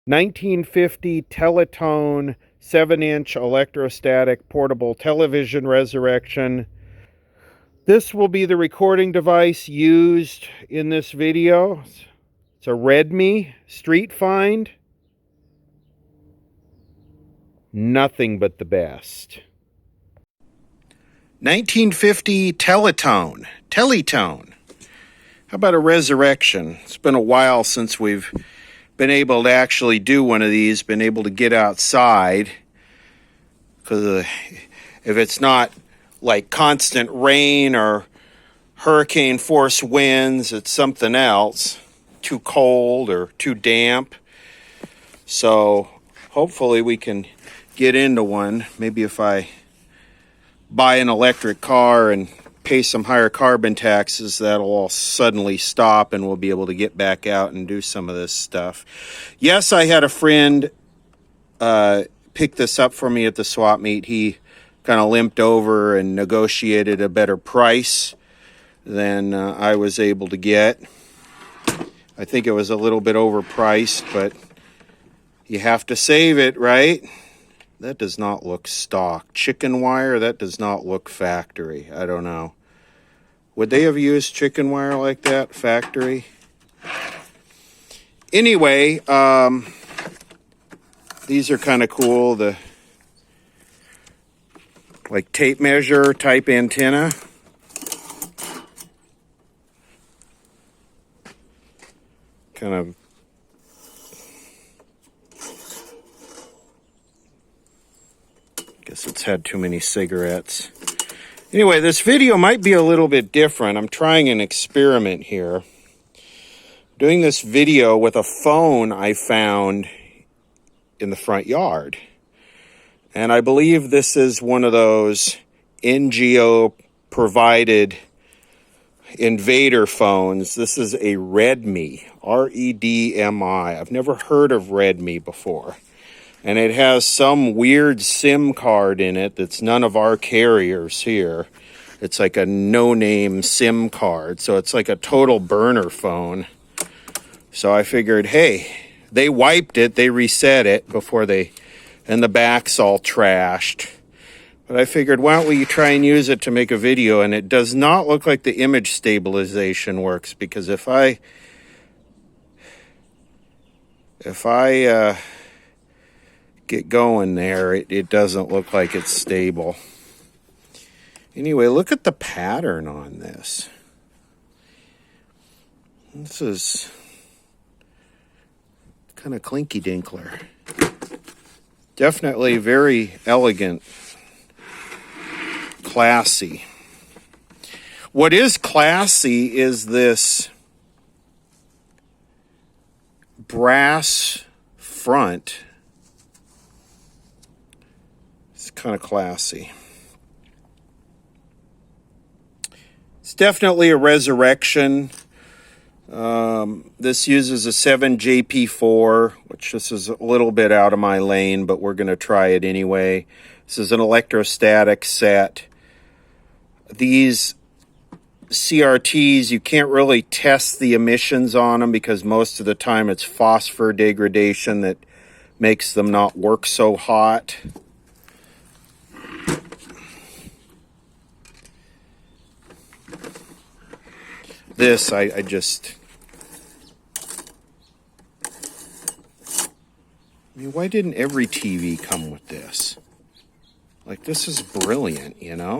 1950 Teletone 7-inch electrostatic portable television resurrection. This will be the recording device used in this video. It's a Redmi Street Find. Nothing but the best. 1950 Teletone. How about a resurrection? It's been a while since we've been able to actually do one of these, been able to get outside, because if it's not like constant rain or hurricane force winds, it's something else, too cold or too damp. So hopefully we can get into one. Maybe if I buy an electric car and pay some higher carbon taxes, that'll all suddenly stop and we'll be able to get back out and do some of this stuff. Yes, I had a friend pick this up for me at the swap meet. He kind of limped over and negotiated a better price than I was able to get. I think it was a little bit overpriced, but you have to save it, right? That does not look stock. Chicken wire, that does not look factory. I don't know. Would they have used chicken wire like that, factory? Anyway, these are kind of cool. The like tape measure type antenna. Kind of guess it's had too many cigarettes. Anyway, this video might be a little bit different. I'm trying an experiment here. Doing this video with a phone I found in the front yard. And I believe this is one of those NGO provided invader phones. This is a Redmi, R-E-D-M-I. I've never heard of Redmi before. And it has some weird SIM card in it that's none of our carriers here. It's like a no-name SIM card. So it's like a total burner phone. So I figured, hey, they wiped it, they reset it before they, and the back's all trashed. But I figured, why don't we try and use it to make a video? And it does not look like the image stabilization works, because if I get going there, it doesn't look like it's stable. Anyway, look at the pattern on this. This is kind of clinky dinkler. Definitely very elegant, classy. What is classy is this brass front. Kind of classy. It's definitely a resurrection. This uses a 7JP4, which this is a little bit out of my lane, but we're going to try it anyway. This is an electrostatic set. These CRTs, you can't really test the emissions on them because most of the time it's phosphor degradation that makes them not work so hot. This, I mean, why didn't every TV come with this? Like, this is brilliant, you know?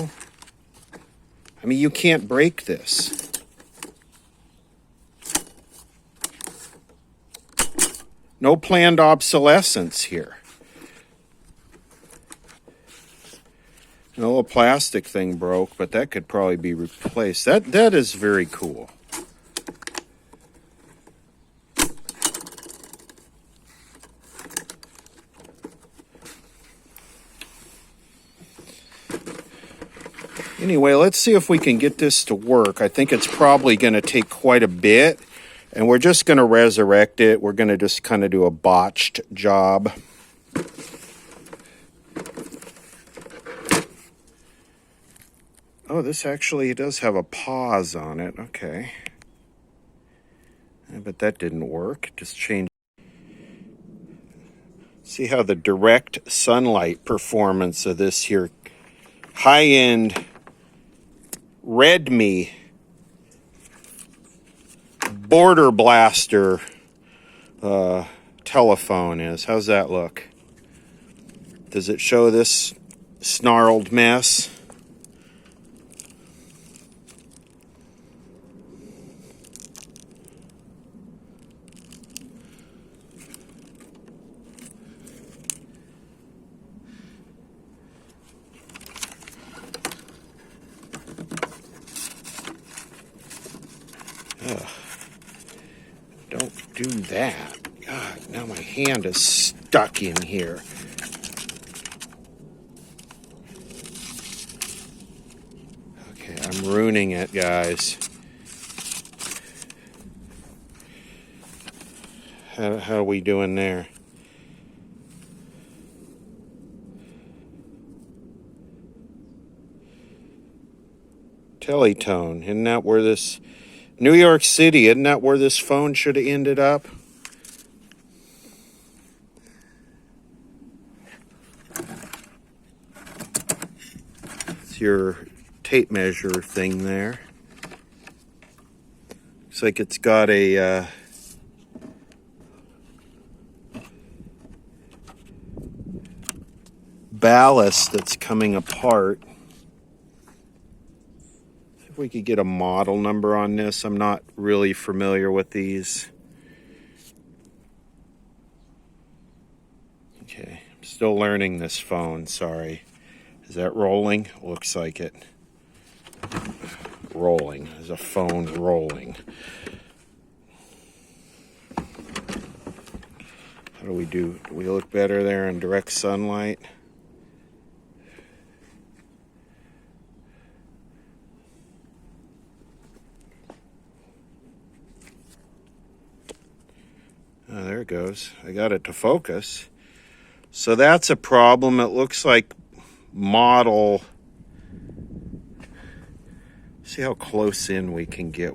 I mean, you can't break this. No planned obsolescence here. A little plastic thing broke, but that could probably be replaced. That is very cool. Anyway, let's see if we can get this to work. I think it's probably going to take quite a bit, and we're just going to resurrect it. We're going to just kind of do a botched job. Oh, this actually does have a pause on it. Okay. But that didn't work. Just change. See how the direct sunlight performance of this here high-end Redmi border blaster telephone is. How's that look? Does it show this snarled mess? Ugh. Don't do that. God, now my hand is stuck in here. Okay, I'm ruining it, guys. How are we doing there? Teletone, isn't that where this... New York City, isn't that where this phone should have ended up? It's your tape measure thing there. Looks like it's got a ballast that's coming apart. See if we could get a model number on this. I'm not really familiar with these. Okay, I'm still learning this phone, sorry. Is that rolling? Looks like it. Rolling. There's a phone rolling. How do we do? Do we look better there in direct sunlight? Oh, there it goes. I got it to focus. So that's a problem. It looks like model. See how close in we can get.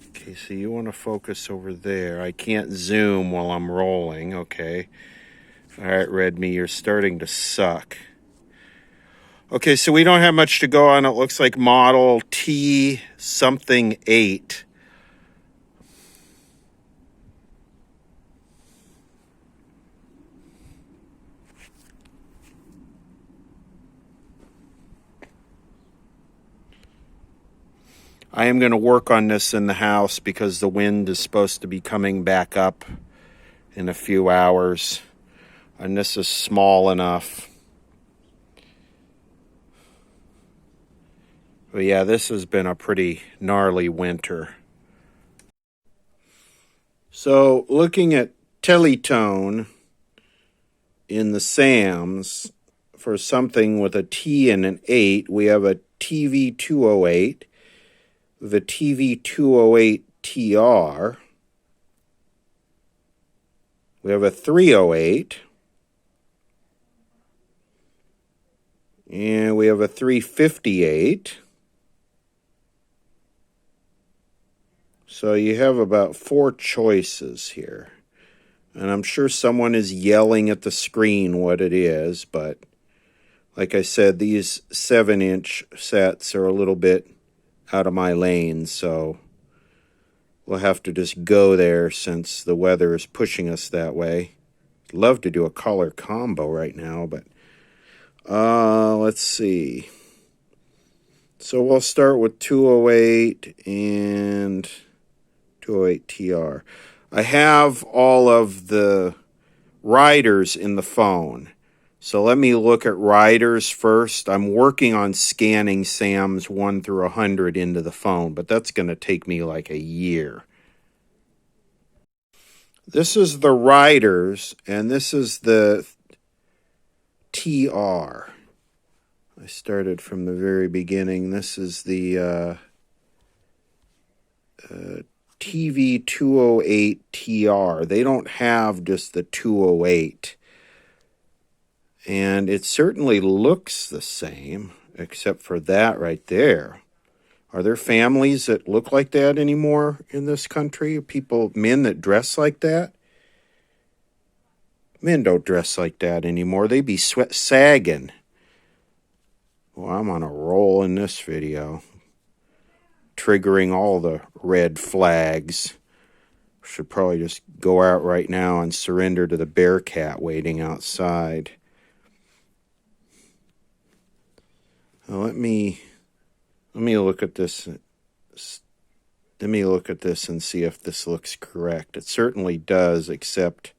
Okay, so you want to focus over there. I can't zoom while I'm rolling. Okay. All right, Redmi, you're starting to suck. Okay, so we don't have much to go on. It looks like model T something 8. I am going to work on this in the house because the wind is supposed to be coming back up in a few hours. And this is small enough. But yeah, this has been a pretty gnarly winter. So looking at Teletone in the Sam's for something with a T and an 8, we have a TV208. The TV208 TR. We have a 308. And we have a 358. So you have about 4 choices here. And I'm sure someone is yelling at the screen what it is, but like I said, these 7-inch sets are a little bit out of my lane, so we'll have to just go there since the weather is pushing us that way. I'd love to do a color combo right now, but let's see. So we'll start with 208 and 208 TR. I have all of the riders in the phone. So let me look at riders first. I'm working on scanning Sam's 1 through 100 into the phone, but that's going to take me like a year. This is the riders, and this is the TR. I started from the very beginning. This is the TV208 TR. They don't have just the 208. And it certainly looks the same, except for that right there. Are there families that look like that anymore in this country? Men that dress like that? Men don't dress like that anymore. They be sagging. Well, I'm on a roll in this video. Triggering all the red flags. Should probably just go out right now and surrender to the bear cat waiting outside. Now let me look at this. Let me look at this and see if this looks correct. It certainly does, except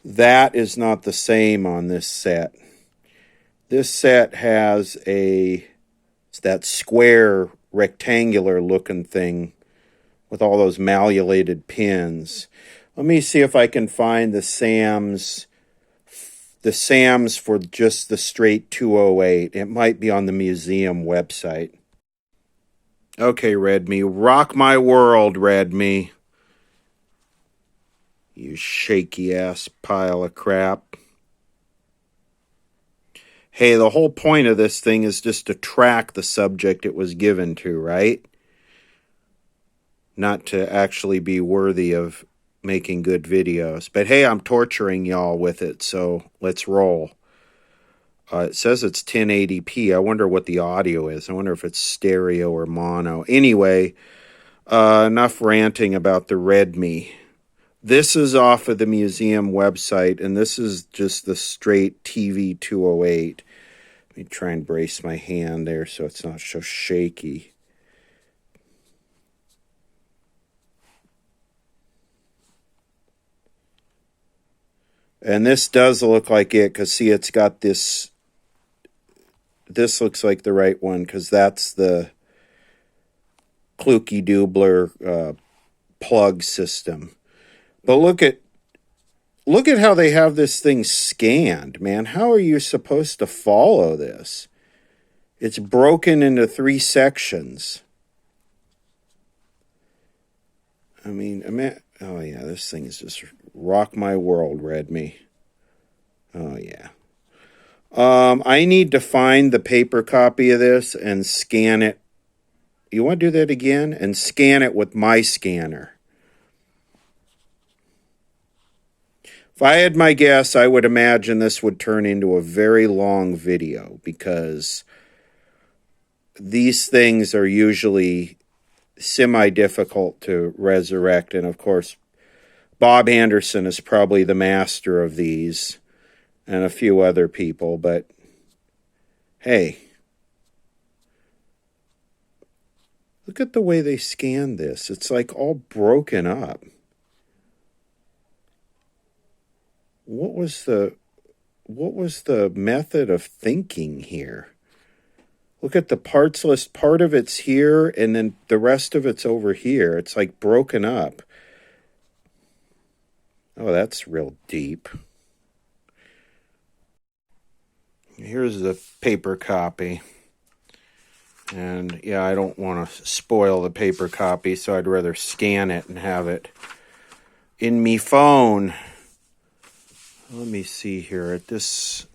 that is not the same on this set. This set has that square rectangular looking thing with all those malleolated pins. Let me see if I can find the SAMs for just the straight 208. It might be on the museum website. Okay, Redmi, rock my world, Redmi. You shaky ass pile of crap. Hey, the whole point of this thing is just to track the subject it was given to, right? Not to actually be worthy of making good videos. But hey, I'm torturing y'all with it, so let's roll. It says it's 1080p. I wonder what the audio is. I wonder if it's stereo or mono. Anyway, enough ranting about the Redmi. This is off of the museum website, and this is just the straight TV208. Let me try and brace my hand there so it's not so shaky. And this does look like it, because see, it's got this. This looks like the right one, because that's the Kluke Dubler plug system. But look at how they have this thing scanned, man. How are you supposed to follow this? It's broken into 3 sections. I mean, oh yeah, this thing is just rock my world, Redmi. Oh yeah. I need to find the paper copy of this and scan it. You want to do that again? And scan it with my scanner. If I had my guess, I would imagine this would turn into a very long video, because these things are usually semi-difficult to resurrect. And of course, Bob Anderson is probably the master of these, and a few other people. But hey, look at the way they scanned this. It's like all broken up. What was the method of thinking here? Look at the parts list. Part of it's here, and then the rest of it's over here. It's like broken up. Oh, that's real deep. Here's the paper copy. And yeah, I don't want to spoil the paper copy, so I'd rather scan it and have it in me phone. Let me see here. At this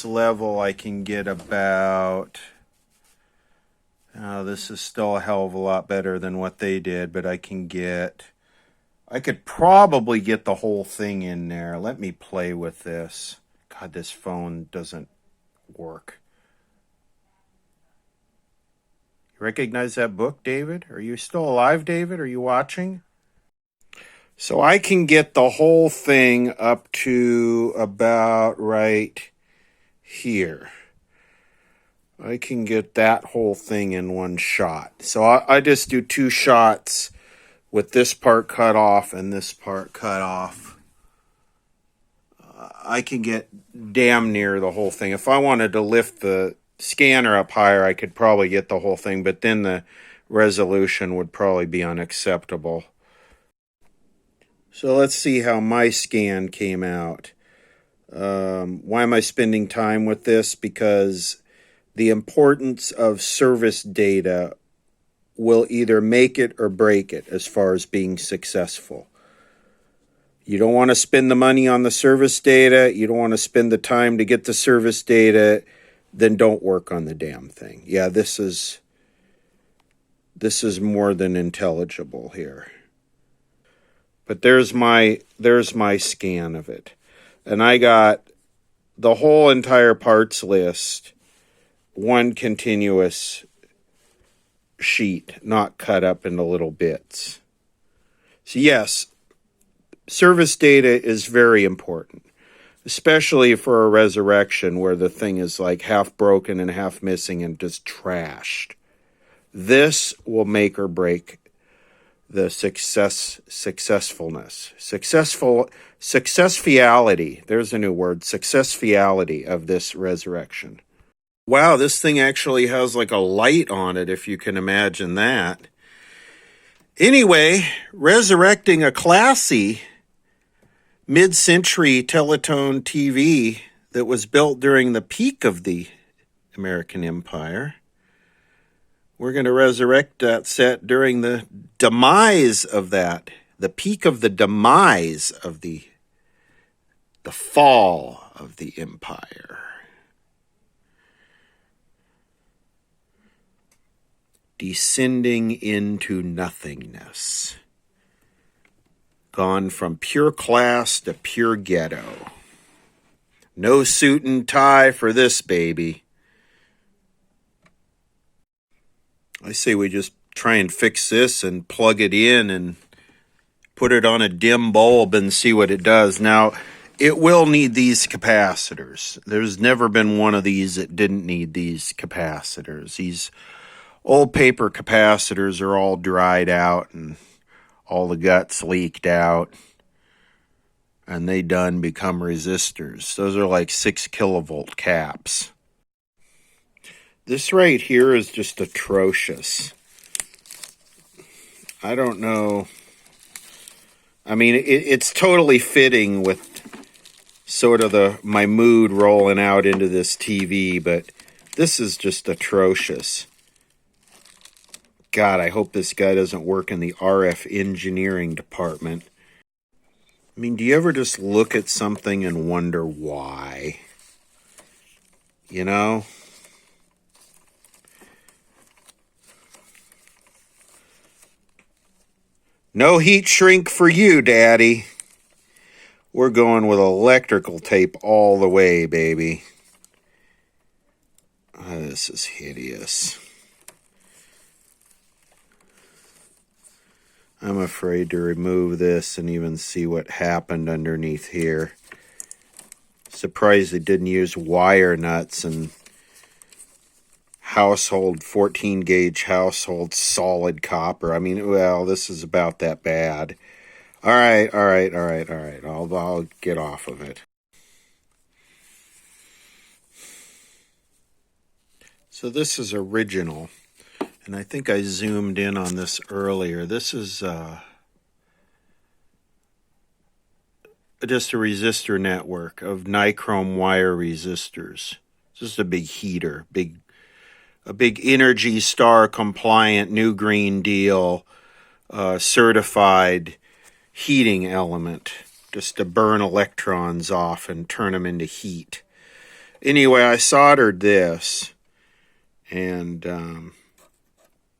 level, I can get about... this is still a hell of a lot better than what they did, but I could probably get the whole thing in there. Let me play with this. God, this phone doesn't work. You recognize that book, David? Are you still alive, David? Are you watching? So I can get the whole thing up to about right here. I can get that whole thing in one shot. So I just do 2 shots with this part cut off and this part cut off. I can get damn near the whole thing. If I wanted to lift the scanner up higher, I could probably get the whole thing, but then the resolution would probably be unacceptable. So let's see how my scan came out. Why am I spending time with this? Because the importance of service data will either make it or break it as far as being successful. You don't want to spend the money on the service data. You don't want to spend the time to get the service data. Then don't work on the damn thing. Yeah, this is more than intelligible here. But there's my scan of it. And I got the whole entire parts list, one continuous sheet, not cut up into little bits. So yes, service data is very important, especially for a resurrection where the thing is like half broken and half missing and just trashed. This will make or break the successfulity. There's a new word, successfulity of this resurrection. Wow, this thing actually has like a light on it, if you can imagine that. Anyway, resurrecting a classy mid-century Teletone TV that was built during the peak of the American Empire. We're going to resurrect that set during the demise of that, the peak of the demise of the fall of the empire. Descending into nothingness. Gone from pure class to pure ghetto. No suit and tie for this baby. I say we just try and fix this and plug it in and put it on a dim bulb and see what it does. Now, it will need these capacitors. There's never been one of these that didn't need these capacitors. These old paper capacitors are all dried out and all the guts leaked out. And they done become resistors. Those are like 6 kilovolt caps. This right here is just atrocious. I don't know. I mean, it's totally fitting with sort of my mood rolling out into this TV, but this is just atrocious. God, I hope this guy doesn't work in the RF engineering department. I mean, do you ever just look at something and wonder why? You know? No heat shrink for you, Daddy. We're going with electrical tape all the way, baby. Oh, this is hideous. I'm afraid to remove this and even see what happened underneath here. Surprised they didn't use wire nuts and household 14 gauge household solid copper. I mean, well, this is about that bad. All right. I'll get off of it. So this is original, and I think I zoomed in on this earlier. This is just a resistor network of nichrome wire resistors. Just a big heater, a big Energy Star compliant New Green Deal certified heating element, just to burn electrons off and turn them into heat. Anyway, I soldered this and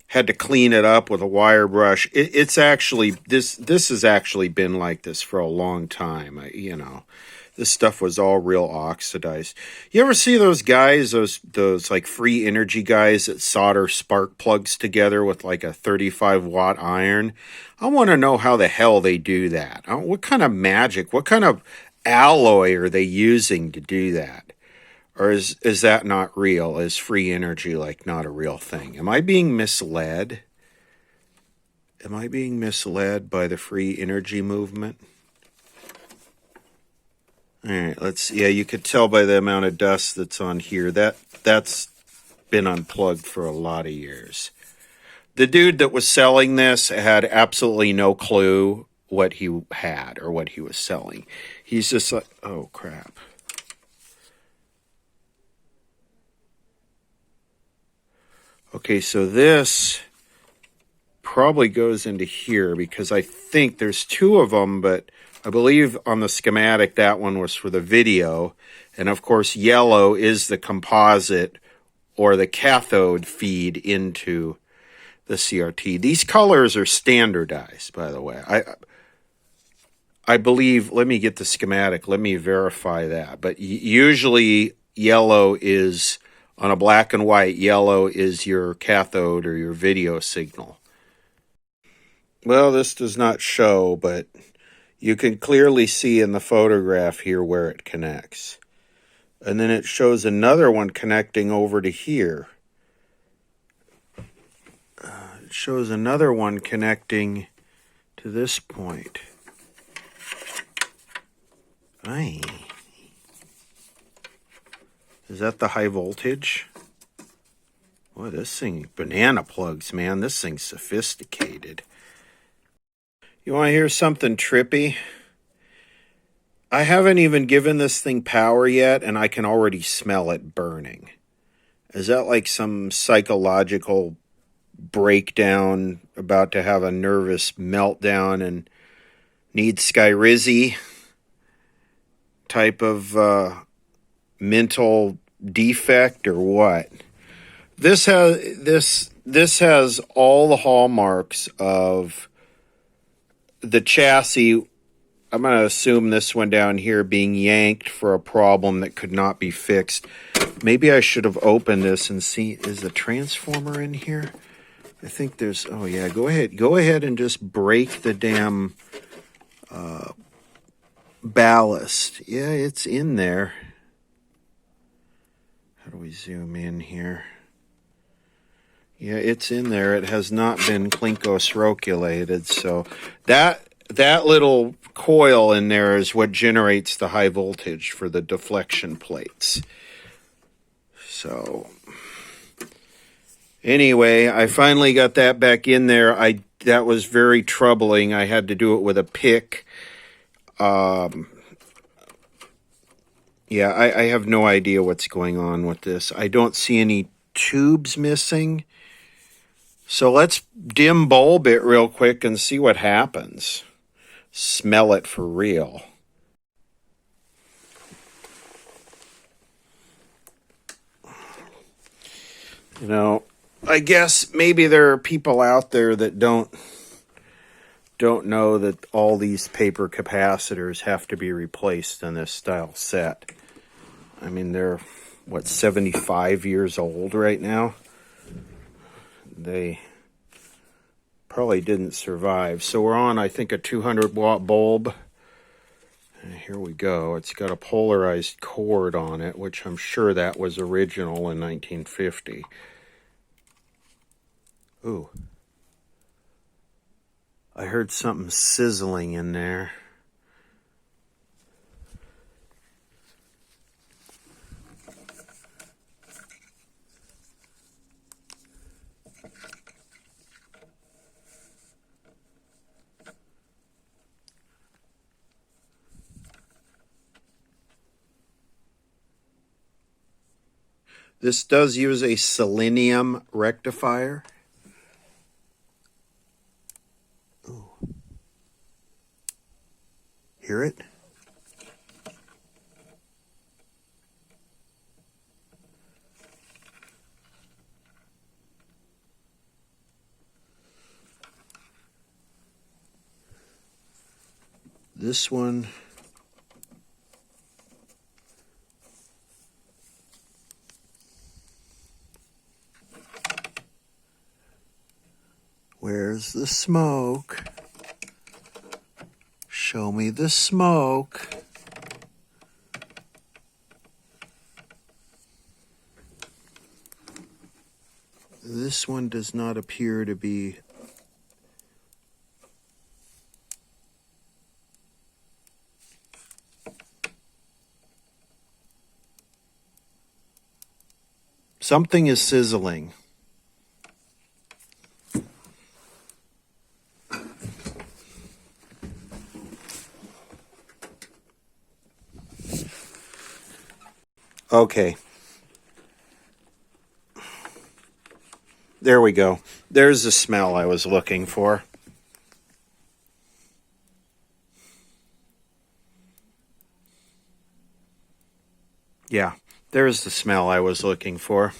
had to clean it up with a wire brush. It's actually, this has actually been like this for a long time. This stuff was all real oxidized. You ever see those guys, those like free energy guys that solder spark plugs together with like a 35 watt iron? I want to know how the hell they do that. What kind of magic, what kind of alloy are they using to do that? Or is that not real? Is free energy like not a real thing? Am I being misled? Am I being misled by the free energy movement? All right, yeah, you could tell by the amount of dust that's on here. That's been unplugged for a lot of years. The dude that was selling this had absolutely no clue what he had or what he was selling. He's just like, oh, crap. Okay, so this probably goes into here because I think there's 2 of them, but I believe on the schematic that one was for the video, and of course yellow is the composite or the cathode feed into the CRT. These colors are standardized, by the way. I believe, let me get the schematic, let me verify that, but usually yellow is, on a black and white, yellow is your cathode or your video signal. Well, this does not show, but you can clearly see in the photograph here where it connects. And then it shows another one connecting over to here. It shows another one connecting to this point. Aye. Is that the high voltage? Boy, this thing, banana plugs, man. This thing's sophisticated. You want to hear something trippy? I haven't even given this thing power yet, and I can already smell it burning. Is that like some psychological breakdown, about to have a nervous meltdown and need Skyrizi type of mental defect or what? This has all the hallmarks of the chassis. I'm going to assume this one down here being yanked for a problem that could not be fixed. Maybe I should have opened this and see, is the transformer in here? I think there's, oh yeah, go ahead and just break the damn ballast. Yeah, it's in there. How do we zoom in here? Yeah, it's in there. It has not been Klinko-circulated, so that little coil in there is what generates the high voltage for the deflection plates. So anyway, I finally got that back in there. That was very troubling. I had to do it with a pick. Yeah, I have no idea what's going on with this. I don't see any tubes missing. So let's dim bulb it real quick and see what happens. Smell it for real. You know, I guess maybe there are people out there that don't know that all these paper capacitors have to be replaced in this style set. I mean, they're, what, 75 years old right now? They probably didn't survive. So we're on, I think, a 200-watt bulb. And here we go. It's got a polarized cord on it, which I'm sure that was original in 1950. Ooh. I heard something sizzling in there. This does use a selenium rectifier. Ooh. Hear it? This one, where's the smoke? Show me the smoke. This one does not appear to be. Something is sizzling. Okay. There we go. There's the smell I was looking for. Yeah, there's the smell I was looking for.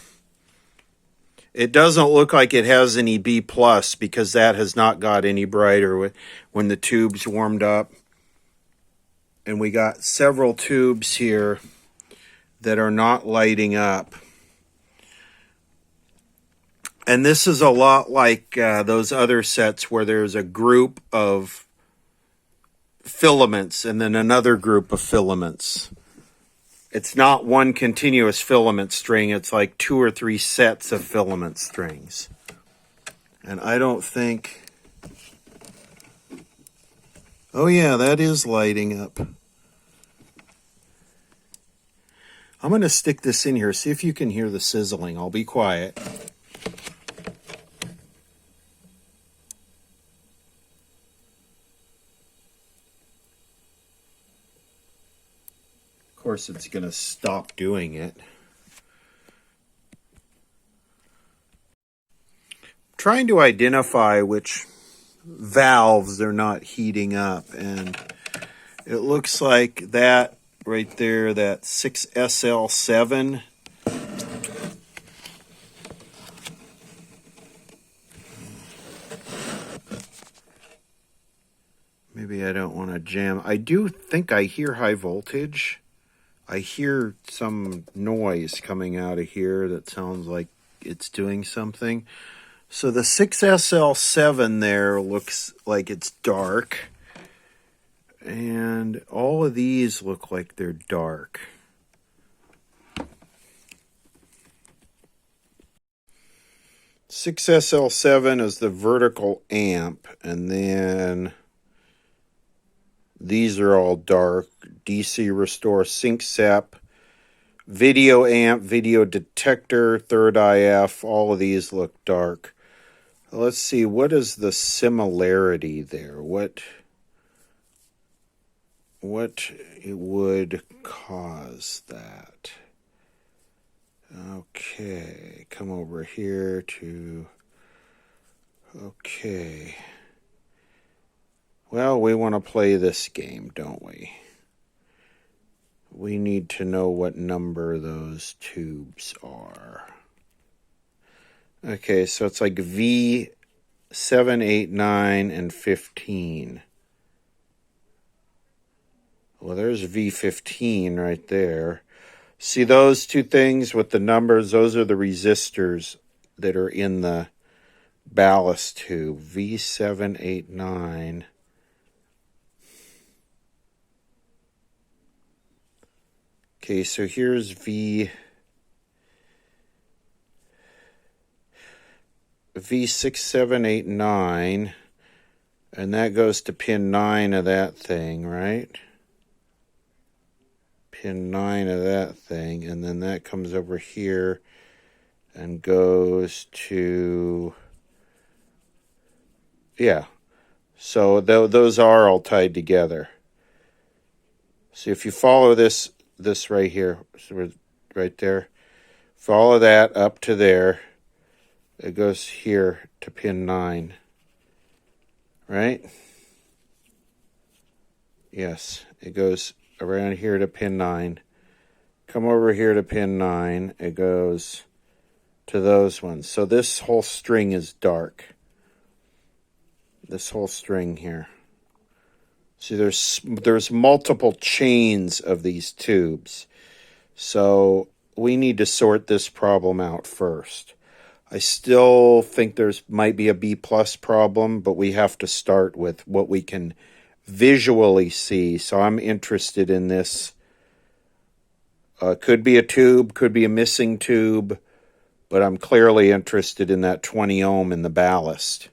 It doesn't look like it has any B plus because that has not got any brighter when the tubes warmed up. And we got several tubes here that are not lighting up. And this is a lot like those other sets where there's a group of filaments and then another group of filaments. It's not one continuous filament string. It's like 2 or 3 sets of filament strings. And I don't think... Oh yeah, that is lighting up. I'm going to stick this in here. See if you can hear the sizzling. I'll be quiet. Of course, it's going to stop doing it. Trying to identify which valves are not heating up, and it looks like that right there, that 6SL7. Maybe I don't want to jam. I do think I hear high voltage. I hear some noise coming out of here that sounds like it's doing something. So the 6SL7 there looks like it's dark. And all of these look like they're dark. Six SL7 is the vertical amp, and then these are all dark. DC restore, sync sep, video amp, video detector, third IF, all of these look dark. Let's see, what is the similarity there? What it would cause that? Okay, come over here to... Okay. Well, we want to play this game, don't we? We need to know what number those tubes are. Okay, so it's like V7, 8, 9, and 15. Well, there's V15 right there. See those two things with the numbers? Those are the resistors that are in the ballast tube. V7, 8, 9. Okay, so here's V6, 7, 8, 9. And that goes to pin 9 of that thing, right? Pin 9 of that thing, and then that comes over here and goes to, yeah, so those are all tied together. So if you follow this right here, so right there, follow that up to there, it goes here to pin 9, right? Yes, it goes around here to pin 9. Come over here to pin 9. It goes to those ones. So this whole string is dark. This whole string here. See, there's multiple chains of these tubes. So we need to sort this problem out first. I still think there's might be a B plus problem, but we have to start with what we can visually see. So I'm interested in this. Could be a tube, could be a missing tube, but I'm clearly interested in that 20 ohm in the ballast.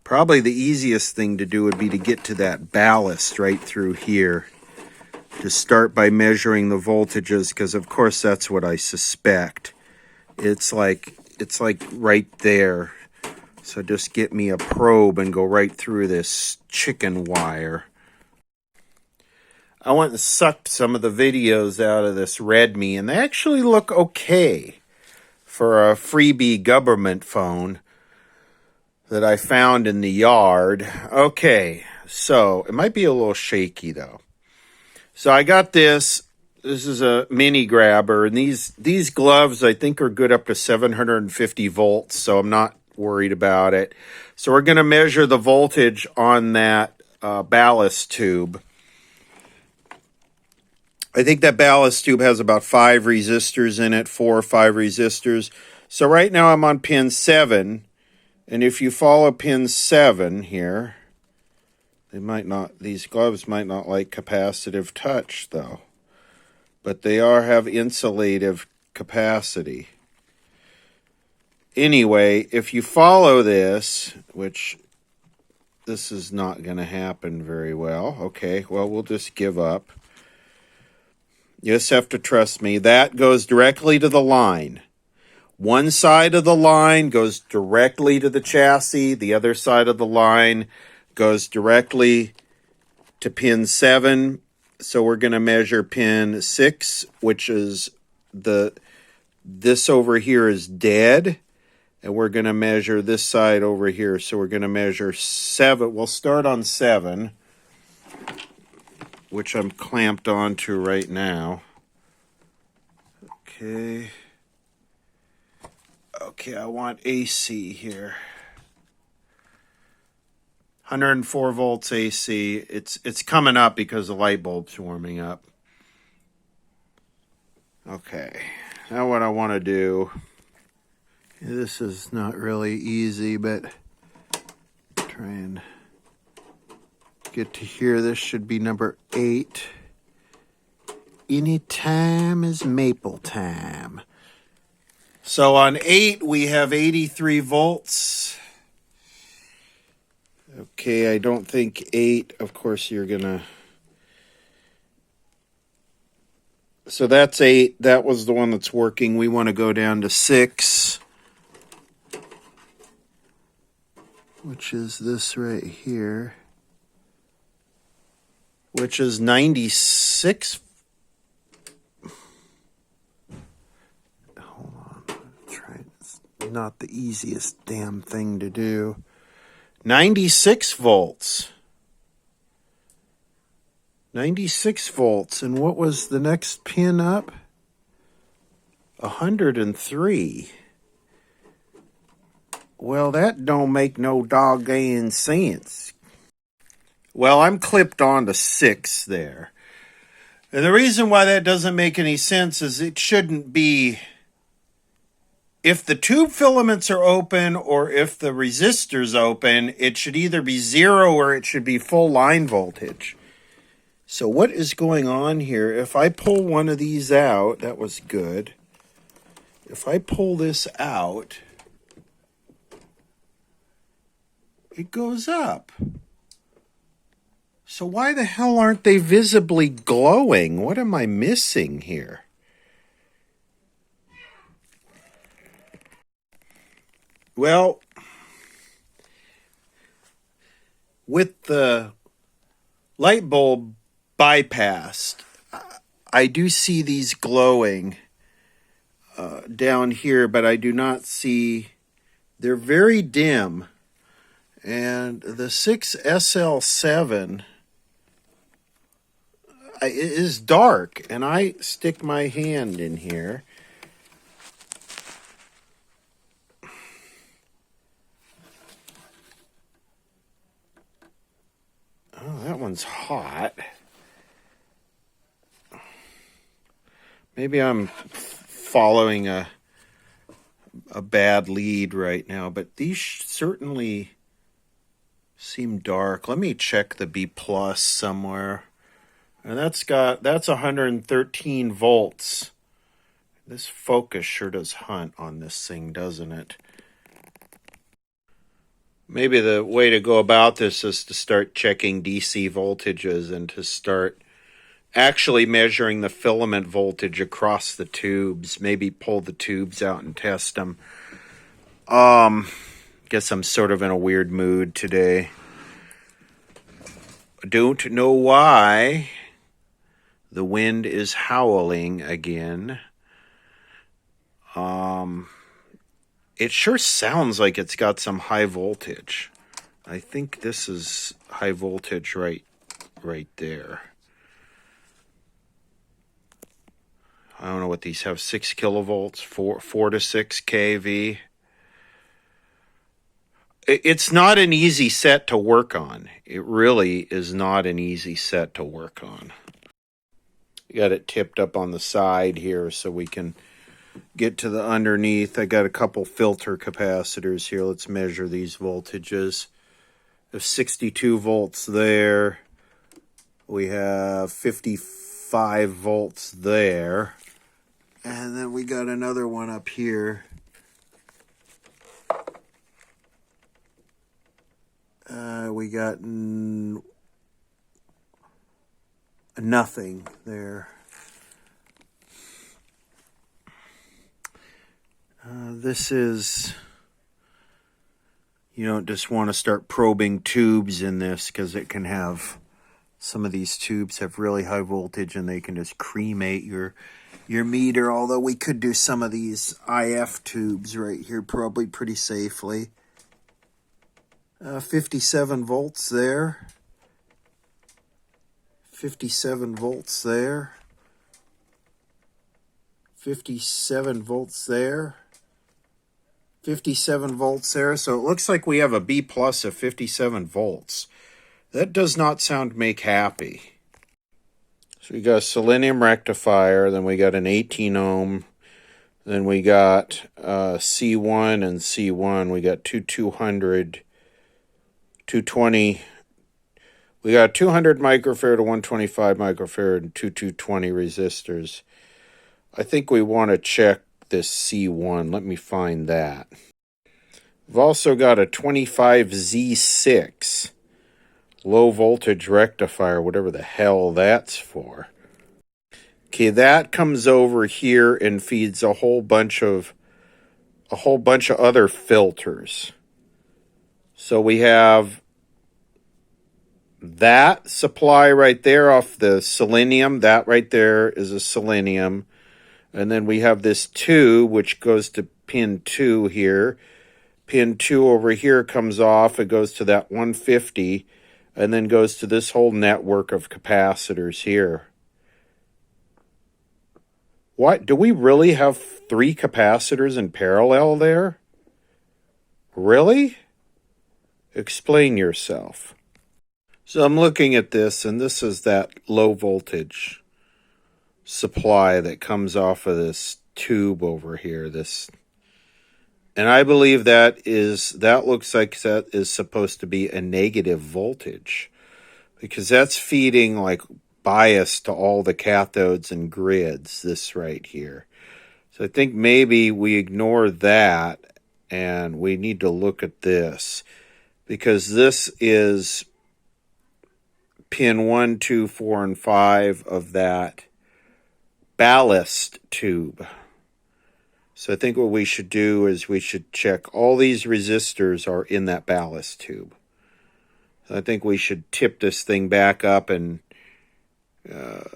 Probably the easiest thing to do would be to get to that ballast right through here. To start by measuring the voltages, because of course that's what I suspect. It's like right there. So just get me a probe and go right through this chicken wire. I went and sucked some of the videos out of this Redmi, and they actually look okay for a freebie government phone that I found in the yard. Okay, so it might be a little shaky though. So I got this This is a mini grabber, and these gloves I think are good up to 750 volts, so I'm not worried about it. So we're going to measure the voltage on that ballast tube. I think that ballast tube has about 5 resistors in it, 4 or 5 resistors. So right now I'm on pin 7, and if you follow pin 7 here, these gloves might not like capacitive touch though. But they have insulative capacity. Anyway, if you follow this, which this is not going to happen very well. Okay, well, we'll just give up. You just have to trust me. That goes directly to the line. One side of the line goes directly to the chassis. The other side of the line goes directly to pin 7. So we're going to measure pin 6, which is this over here is dead. And we're going to measure this side over here. So we're going to measure 7. We'll start on 7, which I'm clamped onto right now. Okay. Okay, I want AC here. 104 volts AC. It's coming up because the light bulb's warming up. Okay, now what I want to do, this is not really easy, but try and get to here. This should be number 8. Any time is maple time. So on 8, we have 83 volts. Okay, I don't think 8, of course you're gonna... So that's 8, that was the one that's working. We want to go down to 6, which is this right here, which is 96. Hold on, try. It's not the easiest damn thing to do. 96 volts. 96 volts. And what was the next pin up? 103. Well, that don't make no doggone sense. Well, I'm clipped on to 6 there. And the reason why that doesn't make any sense is it shouldn't be... If the tube filaments are open or if the resistor's open, it should either be 0 or it should be full line voltage. So what is going on here? If I pull one of these out, that was good. If I pull this out, it goes up. So why the hell aren't they visibly glowing? What am I missing here? Well, with the light bulb bypassed, I do see these glowing down here, but I do not see, they're very dim. And the 6SL7 is dark, and I stick my hand in here. Oh, that one's hot. Maybe I'm following a bad lead right now, but these certainly seem dark. Let me check the B plus somewhere. And that's 113 volts. This focus sure does hunt on this thing, doesn't it? Maybe the way to go about this is to start checking DC voltages and to start actually measuring the filament voltage across the tubes. Maybe pull the tubes out and test them. Guess I'm sort of in a weird mood today. I don't know why. The wind is howling again. It sure sounds like it's got some high voltage. I think this is high voltage right there. I don't know what these have, 6 kilovolts, 4 to 6 kV. It's not an easy set to work on. It really is not an easy set to work on. Got it tipped up on the side here so we can get to the underneath. I got a couple filter capacitors here. Let's measure these voltages. There's 62 volts there. We have 55 volts there. And then we got another one up here. We got nothing there. This is, you don't just want to start probing tubes in this because it can have, some of these tubes have really high voltage and they can just cremate your meter, although we could do some of these IF tubes right here probably pretty safely. 57 volts there. 57 volts there. 57 volts there. 57 volts there. So it looks like we have a B plus of 57 volts. That does not sound make happy. So we got a selenium rectifier, then we got an 18 ohm, then we got C1 and C1. We got 200, 220. We got 200 microfarad to 125 microfarad and 220 resistors. I think we want to check this C1. Let me find that. We've also got a 25Z6 low voltage rectifier, whatever the hell that's for. Okay, that comes over here and feeds a whole bunch of other filters. So we have that supply right there off the selenium. That right there is a selenium. And then we have this 2, which goes to pin 2 here. Pin 2 over here comes off. It goes to that 150 and then goes to this whole network of capacitors here. What? Do we really have 3 capacitors in parallel there? Really? Explain yourself. So I'm looking at this, and this is that low voltage supply that comes off of this tube over here. And I believe that looks like that is supposed to be a negative voltage, because that's feeding like bias to all the cathodes and grids, this right here. So I think maybe we ignore that and we need to look at this, because this is pin 1, 2, 4, and 5 of that ballast tube. So I think what we should do is we should check all these resistors are in that ballast tube. So I think we should tip this thing back up and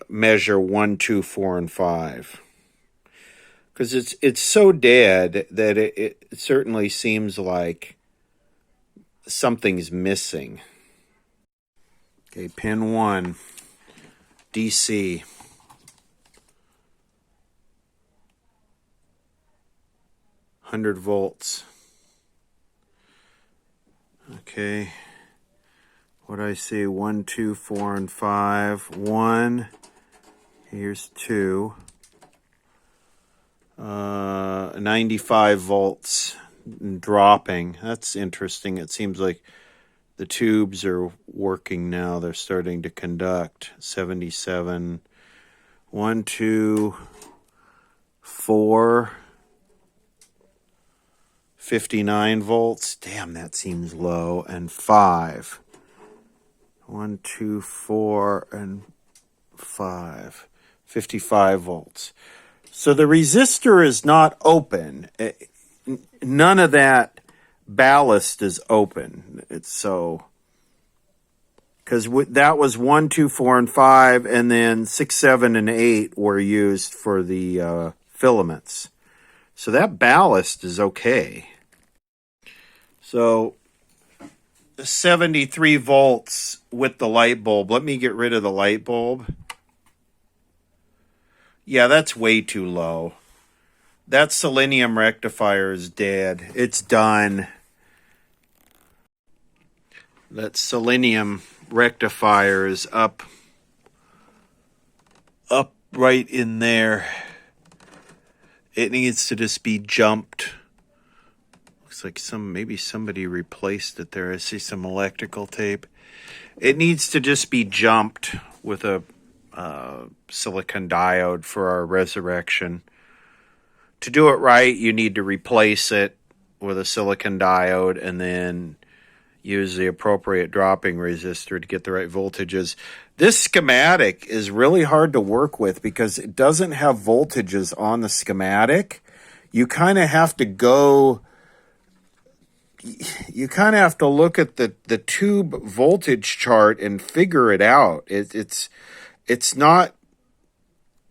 measure 1, 2, 4, and 5. Because it's so dead that it certainly seems like something's missing. Okay, pin 1, DC. 100 volts. Okay. What I see, 1, 2, 4, and 5. 1. Here's 2. 95 volts dropping. That's interesting. It seems like the tubes are working now. They're starting to conduct. 77. 1, 2, 4. 59 volts. Damn, that seems low. And 5. 1, 2, 4, and 5. 55 volts. So the resistor is not open. None of that ballast is open. It's so, because that was 1, 2, 4, and 5, and then 6, 7, and 8 were used for the filaments. So that ballast is okay. So 73 volts with the light bulb. Let me get rid of the light bulb. Yeah, that's way too low. That selenium rectifier is dead. It's done. That selenium rectifier is up right in there. It needs to just be jumped. Looks like maybe somebody replaced it there. I see some electrical tape. It needs to just be jumped with a silicon diode for our resurrection. To do it right, you need to replace it with a silicon diode and then use the appropriate dropping resistor to get the right voltages. This schematic is really hard to work with because it doesn't have voltages on the schematic. You kind of have to look at the tube voltage chart and figure it out. It's not,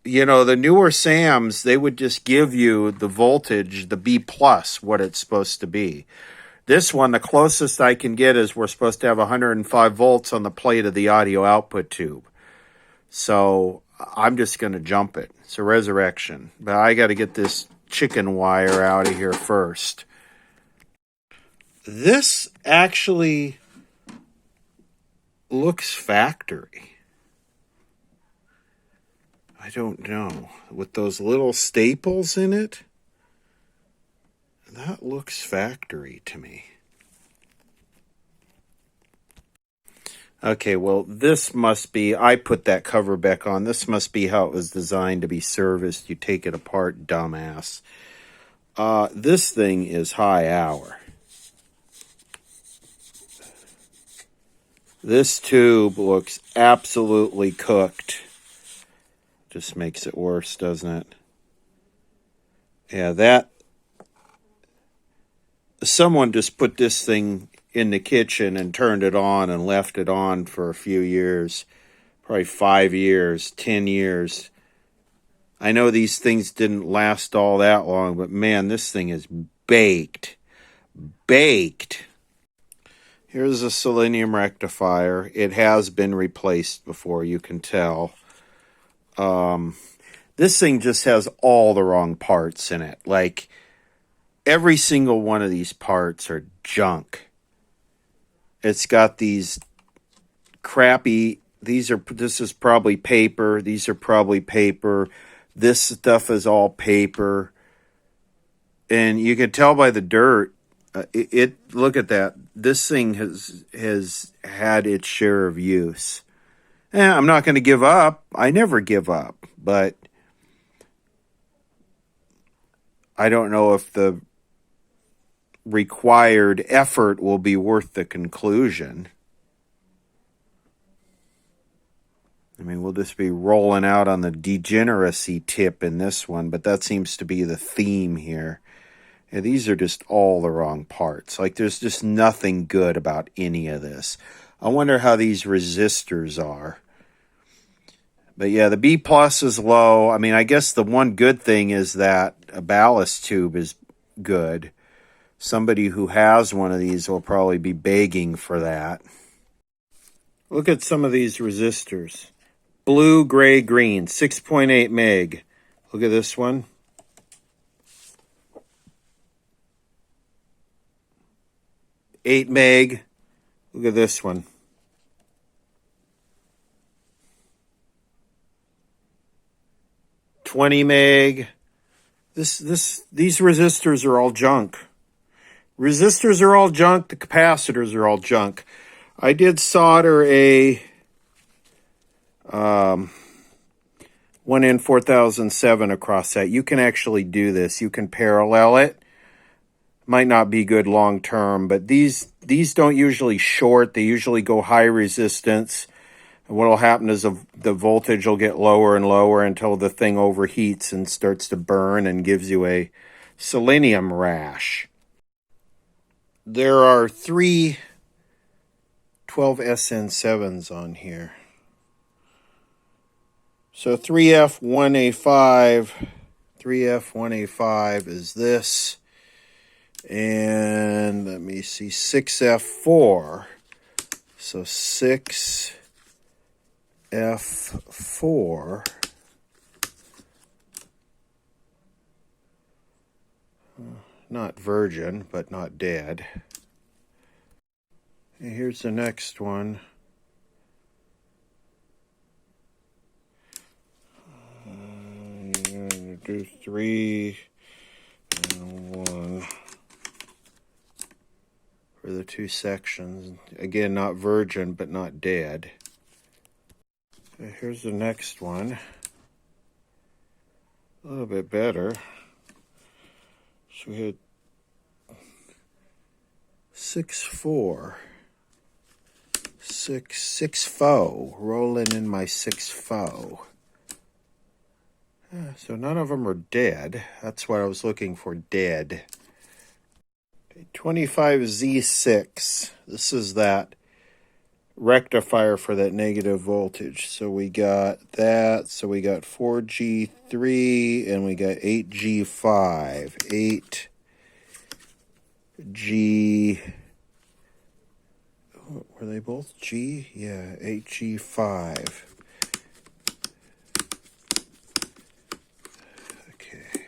the newer SAMs, they would just give you the voltage, the B plus, what it's supposed to be. This one, the closest I can get is we're supposed to have 105 volts on the plate of the audio output tube. So I'm just going to jump it. It's a resurrection. But I got to get this chicken wire out of here first. This actually looks factory. I don't know. With those little staples in it, that looks factory to me. Okay, well, this must be, I put that cover back on. This must be how it was designed to be serviced. You take it apart, dumbass. This thing is high hour. This tube looks absolutely cooked. Just makes it worse, doesn't it? Yeah, someone just put this thing in the kitchen and turned it on and left it on for a few years. Probably 5 years, 10 years. I know these things didn't last all that long, but man, this thing is baked. Baked. Here's a selenium rectifier. It has been replaced before, you can tell. This thing just has all the wrong parts in it. Like, every single one of these parts are junk. It's got these crappy, this is probably paper. These are probably paper. This stuff is all paper. And you can tell by the dirt, look at that. This thing has had its share of use. I'm not going to give up. I never give up. But I don't know if the required effort will be worth the conclusion. I mean, we'll just be rolling out on the degeneracy tip in this one, but that seems to be the theme here. Yeah, these are just all the wrong parts. Like, there's just nothing good about any of this. I wonder how these resistors are. But yeah, the B plus is low. I mean, I guess the one good thing is that a ballast tube is good. Somebody who has one of these will probably be begging for that. Look at some of these resistors. Blue, gray, green, 6.8 meg. Look at this one. Eight meg. Look at this one. 20 meg. These resistors are all junk. Resistors are all junk. The capacitors are all junk. I did solder a 1N4007 across that. You can actually do this. You can parallel it. Might not be good long term, but these don't usually short. They usually go high resistance. And what will happen is the voltage will get lower and lower until the thing overheats and starts to burn and gives you a selenium rash. There are 3 12SN7s on here. So 3F1A5 is this. And let me see, 6F4. So 6F4 Not virgin, but not dead. And here's the next one. You're going to do 3 and 1 for the 2 sections. Again, not virgin, but not dead. Okay, here's the next one. A little bit better. So we had 6-4. 6-4. Rolling in my 6-4. So none of them are dead. That's what I was looking for, dead. 25Z6. This is that rectifier for that negative voltage. So we got that. So we got 4G3 and we got 8G5. 8G. Were they both G? Yeah, 8G5. Okay.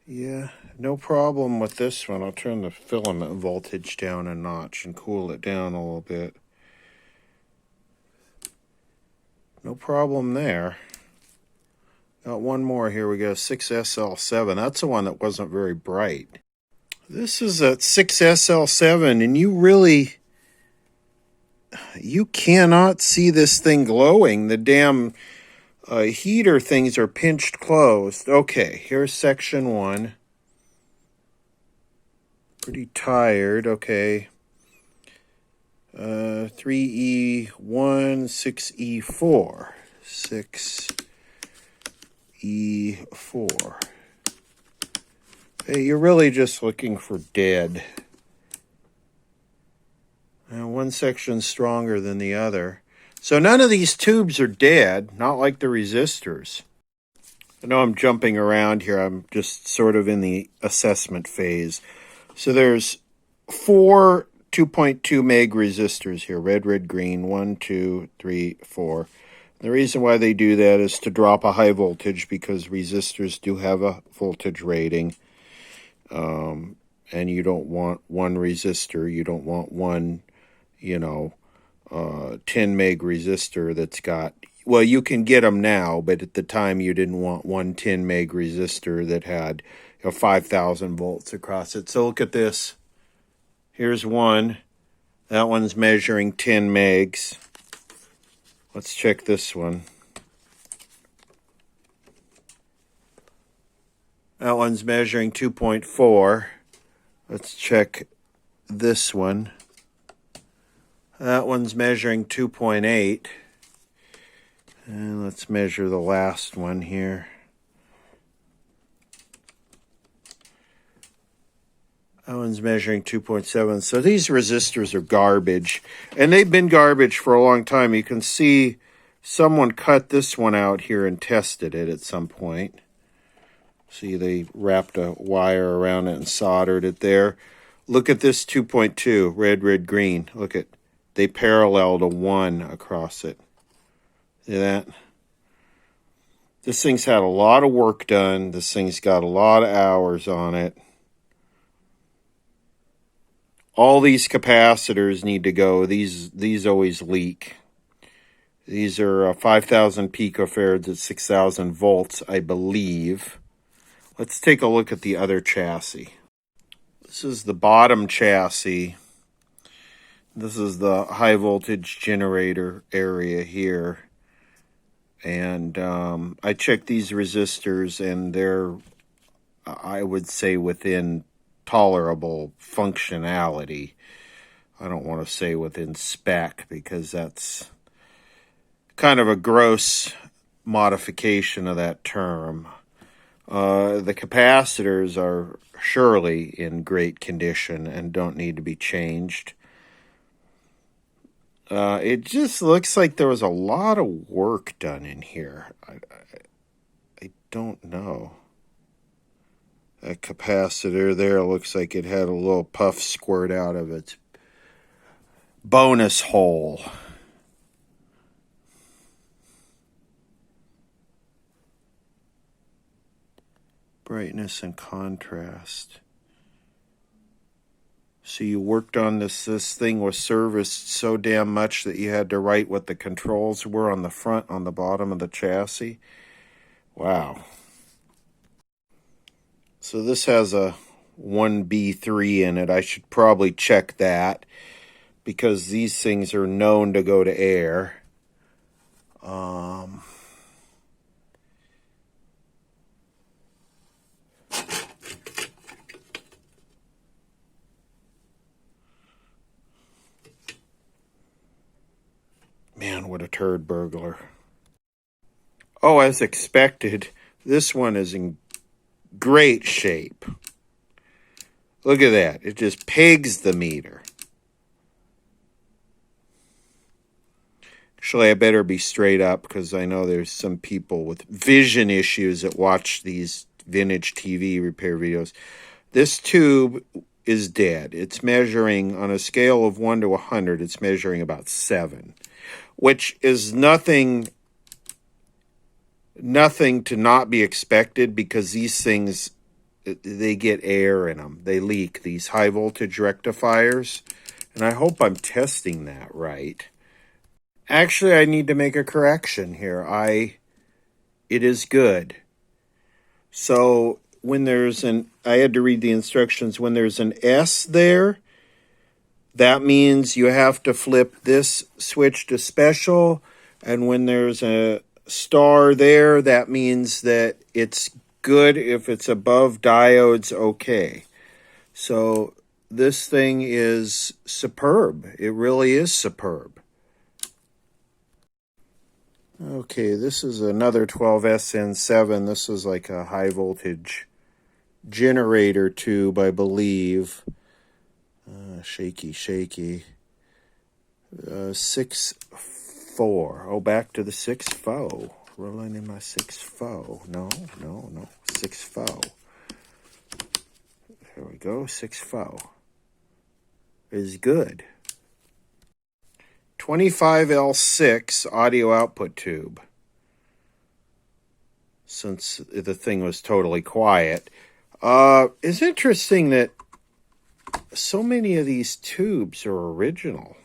Yeah, no problem with this one. I'll turn the filament voltage down a notch and cool it down a little bit. No problem there. Got one more here. We got a 6SL7. That's the one that wasn't very bright. This is a 6SL7, and you cannot see this thing glowing. The damn heater things are pinched closed. Okay, here's section 1. Pretty tired. Okay. 3E1, 6E4. 6E4. Hey, you're really just looking for dead. And one section's stronger than the other. So none of these tubes are dead, not like the resistors. I know I'm jumping around here. I'm just sort of in the assessment phase. So there's 4 2.2 meg resistors here. Red, red, green. 1, 2, 3, 4. The reason why they do that is to drop a high voltage because resistors do have a voltage rating. And you don't want one resistor. You don't want one, 10 meg resistor that's got, well, you can get them now, but at the time you didn't want one 10 meg resistor that had 5,000 volts across it. So look at this. Here's one. That one's measuring 10 megs. Let's check this one. That one's measuring 2.4. Let's check this one. That one's measuring 2.8. And let's measure the last one here. That one's measuring 2.7. So these resistors are garbage. And they've been garbage for a long time. You can see someone cut this one out here and tested it at some point. See, they wrapped a wire around it and soldered it there. Look at this 2.2, red, red, green. Look at, they paralleled a 1 across it. See that? This thing's had a lot of work done. This thing's got a lot of hours on it. All these capacitors need to go. These always leak. These are 5,000 picofarads at 6,000 volts, I believe. Let's take a look at the other chassis. This is the bottom chassis. This is the high voltage generator area here. And I checked these resistors and they're, I would say, within tolerable functionality. I don't want to say within spec because that's kind of a gross modification of that term. The capacitors are surely in great condition and don't need to be changed. It just looks like there was a lot of work done in here. I don't know. That capacitor there looks like it had a little puff squirt out of its bonus hole. Brightness and contrast. So you worked on this thing was serviced so damn much that you had to write what the controls were on the front, on the bottom of the chassis. Wow. So this has a 1B3 in it. I should probably check that because these things are known to go to air. Man, what a turd burglar. Oh, as expected, this one is in great shape. Look at that. It just pegs the meter. Actually, I better be straight up because I know there's some people with vision issues that watch these vintage TV repair videos. This tube is dead. It's measuring on a scale of 1 to 100. It's measuring about 7, which is nothing to not be expected because these things, they get air in them. They leak, these high voltage rectifiers. And I hope I'm testing that right. Actually, I need to make a correction here. It is good. So when there's I had to read the instructions. When there's an S there, that means you have to flip this switch to special. And when there's a star there, that means that it's good. If it's above diodes, okay. So this thing is superb. It really is superb. Okay, this is another 12SN7. This is like a high voltage generator tube, I believe. Shaky. 6.4. Oh, back to the 6.4. Rolling in my 6.4. No. 6.4. There we go. 6.4 is good. 25L6 audio output tube. Since the thing was totally quiet. It's interesting that so many of these tubes are original.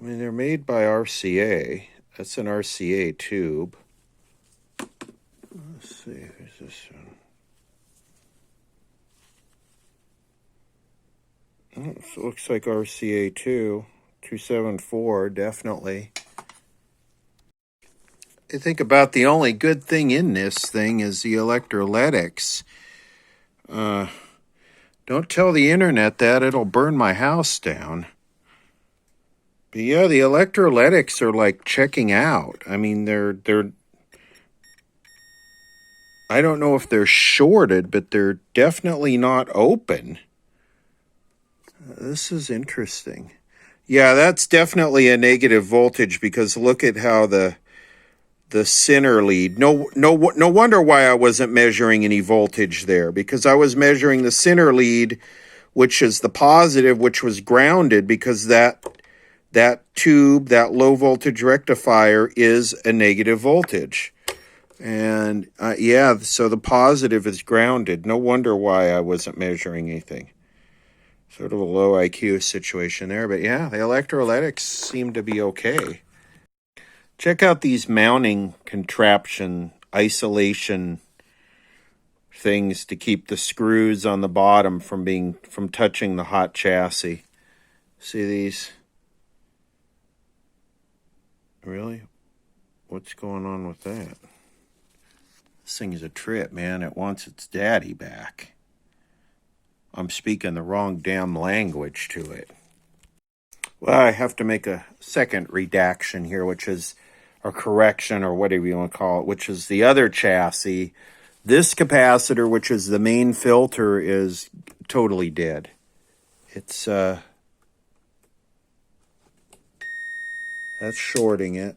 I mean, they're made by RCA. That's an RCA tube. Let's see, who's this one? Oh, it looks like RCA 274, definitely. I think about the only good thing in this thing is the electrolytics. Don't tell the internet that, it'll burn my house down. But yeah, the electrolytics are like checking out. I mean, they're I don't know if they're shorted, but they're definitely not open. This is interesting. Yeah, that's definitely a negative voltage because look at how the center lead. No wonder why I wasn't measuring any voltage there because I was measuring the center lead, which is the positive, which was grounded because that tube, that low voltage rectifier is a negative voltage. And yeah, so the positive is grounded. No wonder why I wasn't measuring anything. Sort of a low IQ situation there. But yeah, the electrolytics seem to be okay. Check out these mounting contraption isolation things to keep the screws on the bottom from touching the hot chassis. See these? Really? What's going on with that? This thing is a trip, man. It wants its daddy back. I'm speaking the wrong damn language to it. Well, I have to make a second redaction here, which is a correction or whatever you want to call it, which is the other chassis. This capacitor, which is the main filter, is totally dead. It's, that's shorting it.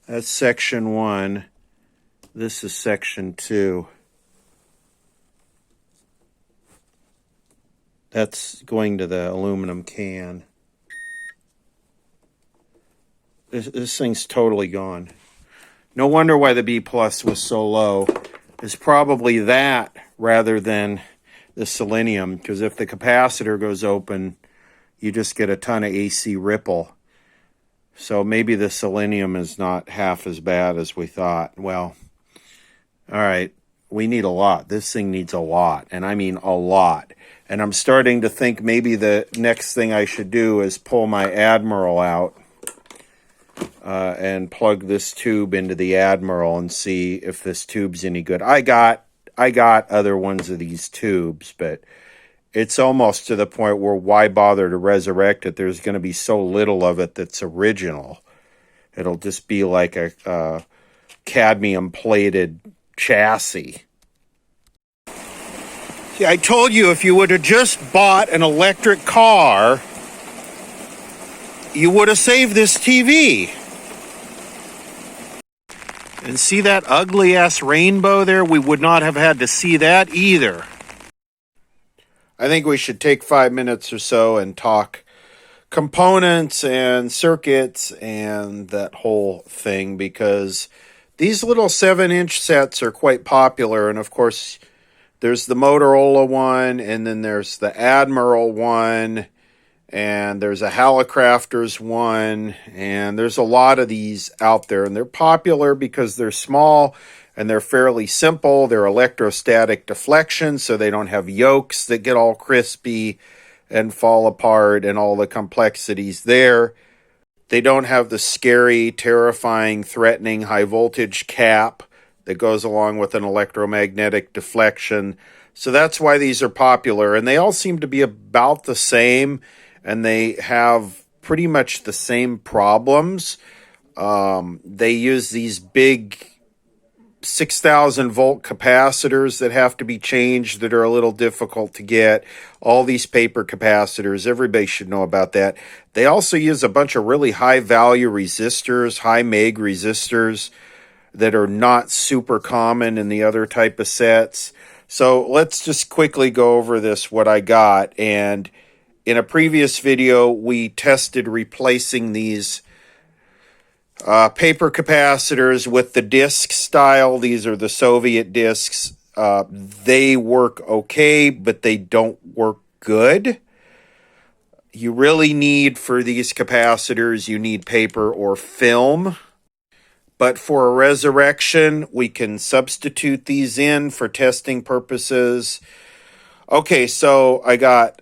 That's section 1. This is section 2. That's going to the aluminum can. This thing's totally gone. No wonder why the B plus was so low. It's probably that rather than the selenium, because if the capacitor goes open, you just get a ton of AC ripple. So maybe the selenium is not half as bad as we thought. Well, all right, we need a lot. This thing needs a lot, and I mean a lot. And I'm starting to think maybe the next thing I should do is pull my Admiral out and plug this tube into the Admiral and see if this tube's any good. I got other ones of these tubes, but it's almost to the point where why bother to resurrect it? There's going to be so little of it that's original. It'll just be like a cadmium plated chassis. See, I told you if you would have just bought an electric car, you would have saved this TV. And see that ugly ass rainbow there? We would not have had to see that either. I think we should take 5 minutes or so and talk components and circuits and that whole thing, because these little 7-inch sets are quite popular. And of course, there's the Motorola one, and then there's the Admiral one, and there's a Hallicrafters one, and there's a lot of these out there, and they're popular because they're small and they're fairly simple. They're electrostatic deflection, so they don't have yokes that get all crispy and fall apart and all the complexities there. They don't have the scary, terrifying, threatening high voltage cap that goes along with an electromagnetic deflection. So that's why these are popular, and they all seem to be about the same, and they have pretty much the same problems. They use these big 6,000 volt capacitors that have to be changed that are a little difficult to get. All these paper capacitors, everybody should know about that. They also use a bunch of really high value resistors, high meg resistors that are not super common in the other type of sets. So let's just quickly go over this, what I got. And in a previous video, we tested replacing these paper capacitors with the disc style. These are the Soviet discs. They work okay, but they don't work good. You really need, for these capacitors, you need paper or film. But for a resurrection, we can substitute these in for testing purposes. Okay, so I got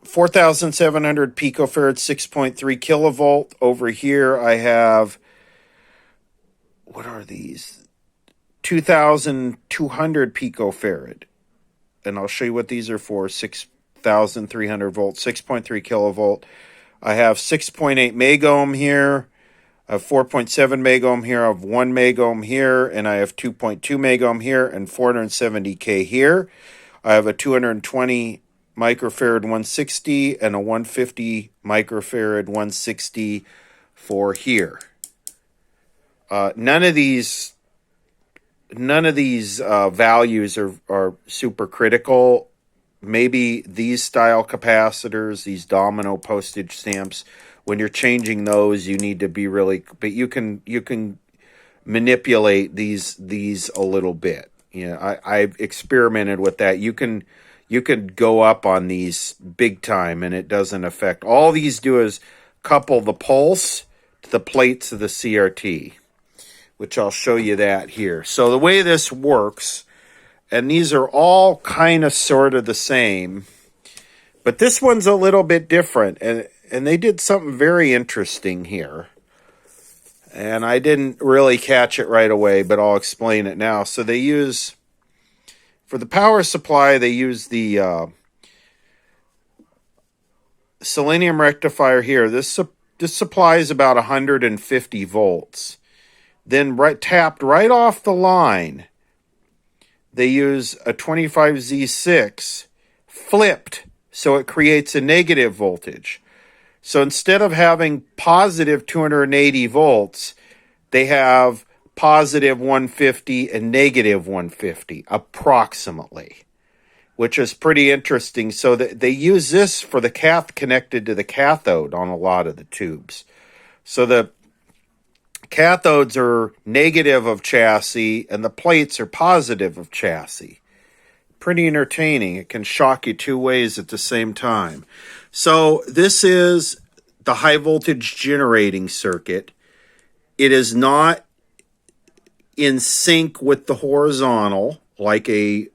4,700 picofarad, 6.3 kilovolt. Over here I have, what are these? 2,200 picofarad. And I'll show you what these are for. 6,300 volts, 6.3 kilovolt. I have 6.8 megohm here. I have 4.7 megohm here. I have 1 megohm here. And I have 2.2 megohm here and 470K here. I have a 220 microfarad 160 and a 150 microfarad 160 for here. None of these values are super critical. Maybe these style capacitors, these domino postage stamps, when you're changing those, you need to be really, but you can manipulate these a little bit. You know, I've experimented with that. You can go up on these big time, and it doesn't affect. All these do is couple the pulse to the plates of the CRT, which I'll show you that here. So the way this works, and these are all kind of sort of the same, but this one's a little bit different, and they did something very interesting here. And I didn't really catch it right away, but I'll explain it now. So they use, for the power supply, they use the selenium rectifier here. This supplies about 150 volts. Then tapped right off the line, they use a 25Z6 flipped, so it creates a negative voltage. So instead of having positive 280 volts, they have positive 150 and negative 150, approximately, which is pretty interesting. So they use this for the connected to the cathode on a lot of the tubes. So the cathodes are negative of chassis and the plates are positive of chassis. Pretty entertaining. It can shock you two ways at the same time. So this is the high voltage generating circuit. It is not in sync with the horizontal like a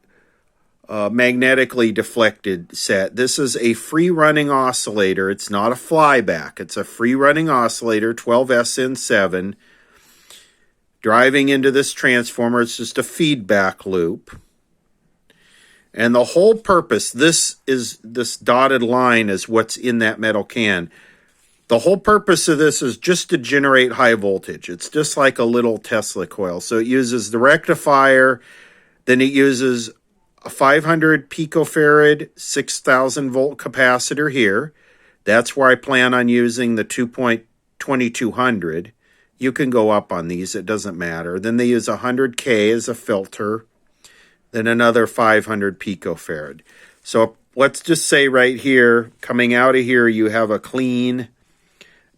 magnetically deflected set. This is a free running oscillator. It's not a flyback. It's a free running oscillator, 12SN7, driving into this transformer. It's just a feedback loop. And the whole purpose, this dotted line is what's in that metal can. The whole purpose of this is just to generate high voltage. It's just like a little Tesla coil. So it uses the rectifier, then it uses a 500 picofarad, 6,000 volt capacitor here. That's where I plan on using the 2.2200. You can go up on these, it doesn't matter. Then they use 100K as a filter, then another 500 picofarad. So let's just say right here, coming out of here, you have a clean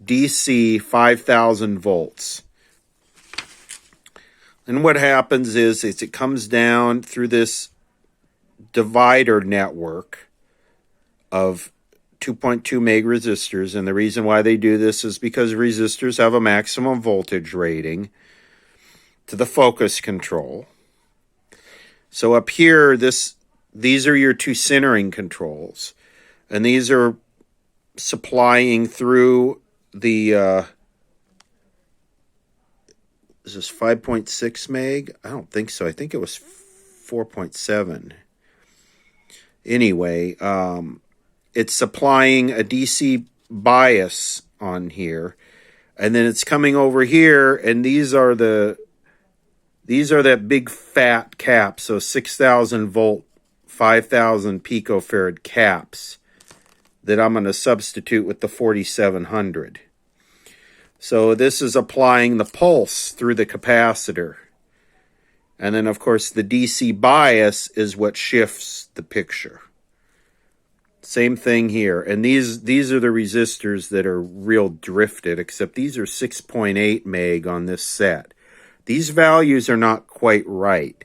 DC 5,000 volts. And what happens is it comes down through this divider network of 2.2 meg resistors. And the reason why they do this is because resistors have a maximum voltage rating to the focus control. So up here, these are your two centering controls. And these are supplying through the, is this 5.6 meg? I don't think so. I think it was 4.7. Anyway, it's supplying a DC bias on here. And then it's coming over here, and these are that big fat cap, so 6,000 volt, 5,000 picofarad caps that I'm going to substitute with the 4700. So this is applying the pulse through the capacitor. And then, of course, the DC bias is what shifts the picture. Same thing here. And these are the resistors that are real drifted, except these are 6.8 meg on this set. These values are not quite right.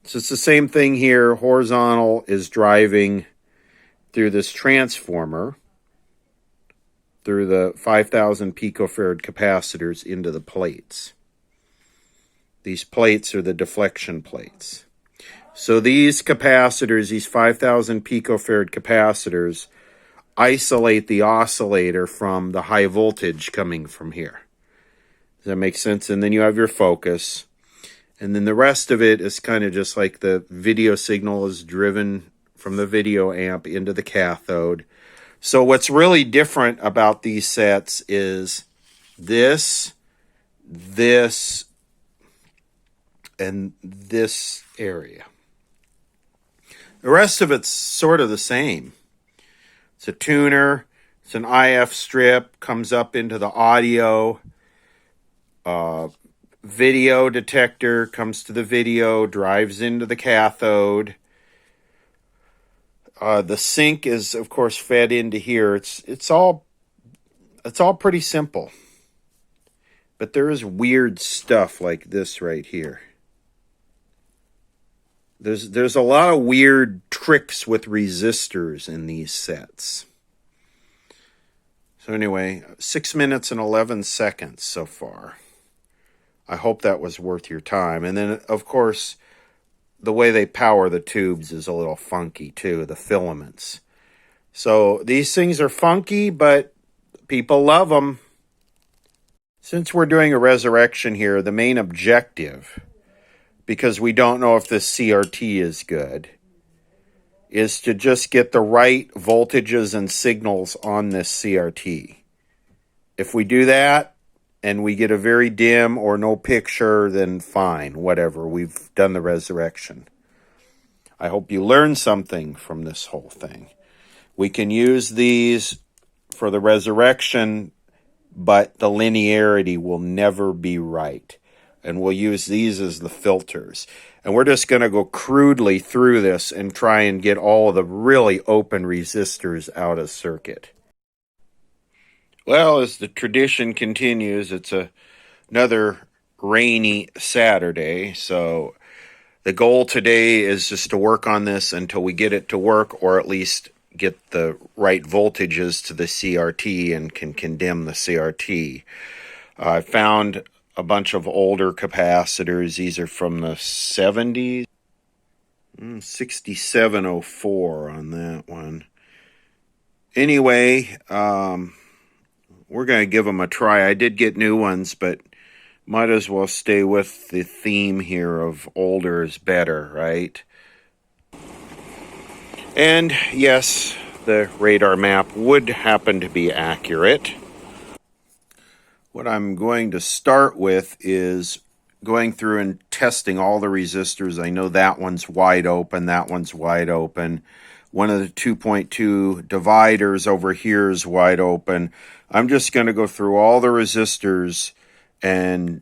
So it's the same thing here. Horizontal is driving through this transformer, through the 5,000 picofarad capacitors into the plates. These plates are the deflection plates. So these capacitors, these 5,000 picofarad capacitors, isolate the oscillator from the high voltage coming from here. Does that make sense? And then you have your focus. And then the rest of it is kind of just like the video signal is driven from the video amp into the cathode. So what's really different about these sets is this, and this area. The rest of it's sort of the same. It's a tuner. It's an IF strip. Comes up into the audio. Video detector comes to the video. Drives into the cathode. The sync is, of course, fed into here. It's all pretty simple. But there is weird stuff like this right here. There's a lot of weird tricks with resistors in these sets. So anyway, 6 minutes and 11 seconds so far. I hope that was worth your time. And then, of course, the way they power the tubes is a little funky too, the filaments. So these things are funky, but people love them. Since we're doing a resurrection here, the main objective, because we don't know if this CRT is good, is to just get the right voltages and signals on this CRT. If we do that, and we get a very dim or no picture, then fine, whatever, we've done the resurrection. I hope you learned something from this whole thing. We can use these for the resurrection, but the linearity will never be right. And we'll use these as the filters. And we're just going to go crudely through this and try and get all of the really open resistors out of circuit. Well, as the tradition continues, it's another rainy Saturday, so the goal today is just to work on this until we get it to work, or at least get the right voltages to the CRT and can condemn the CRT. I found a bunch of older capacitors. These are from the 70s. 6704 on that one. Anyway, we're going to give them a try. I did get new ones, but might as well stay with the theme here of older is better, right? And yes, the radar map would happen to be accurate. What I'm going to start with is going through and testing all the resistors. I know that one's wide open, that one's wide open. One of the 2.2 dividers over here is wide open. I'm just going to go through all the resistors, and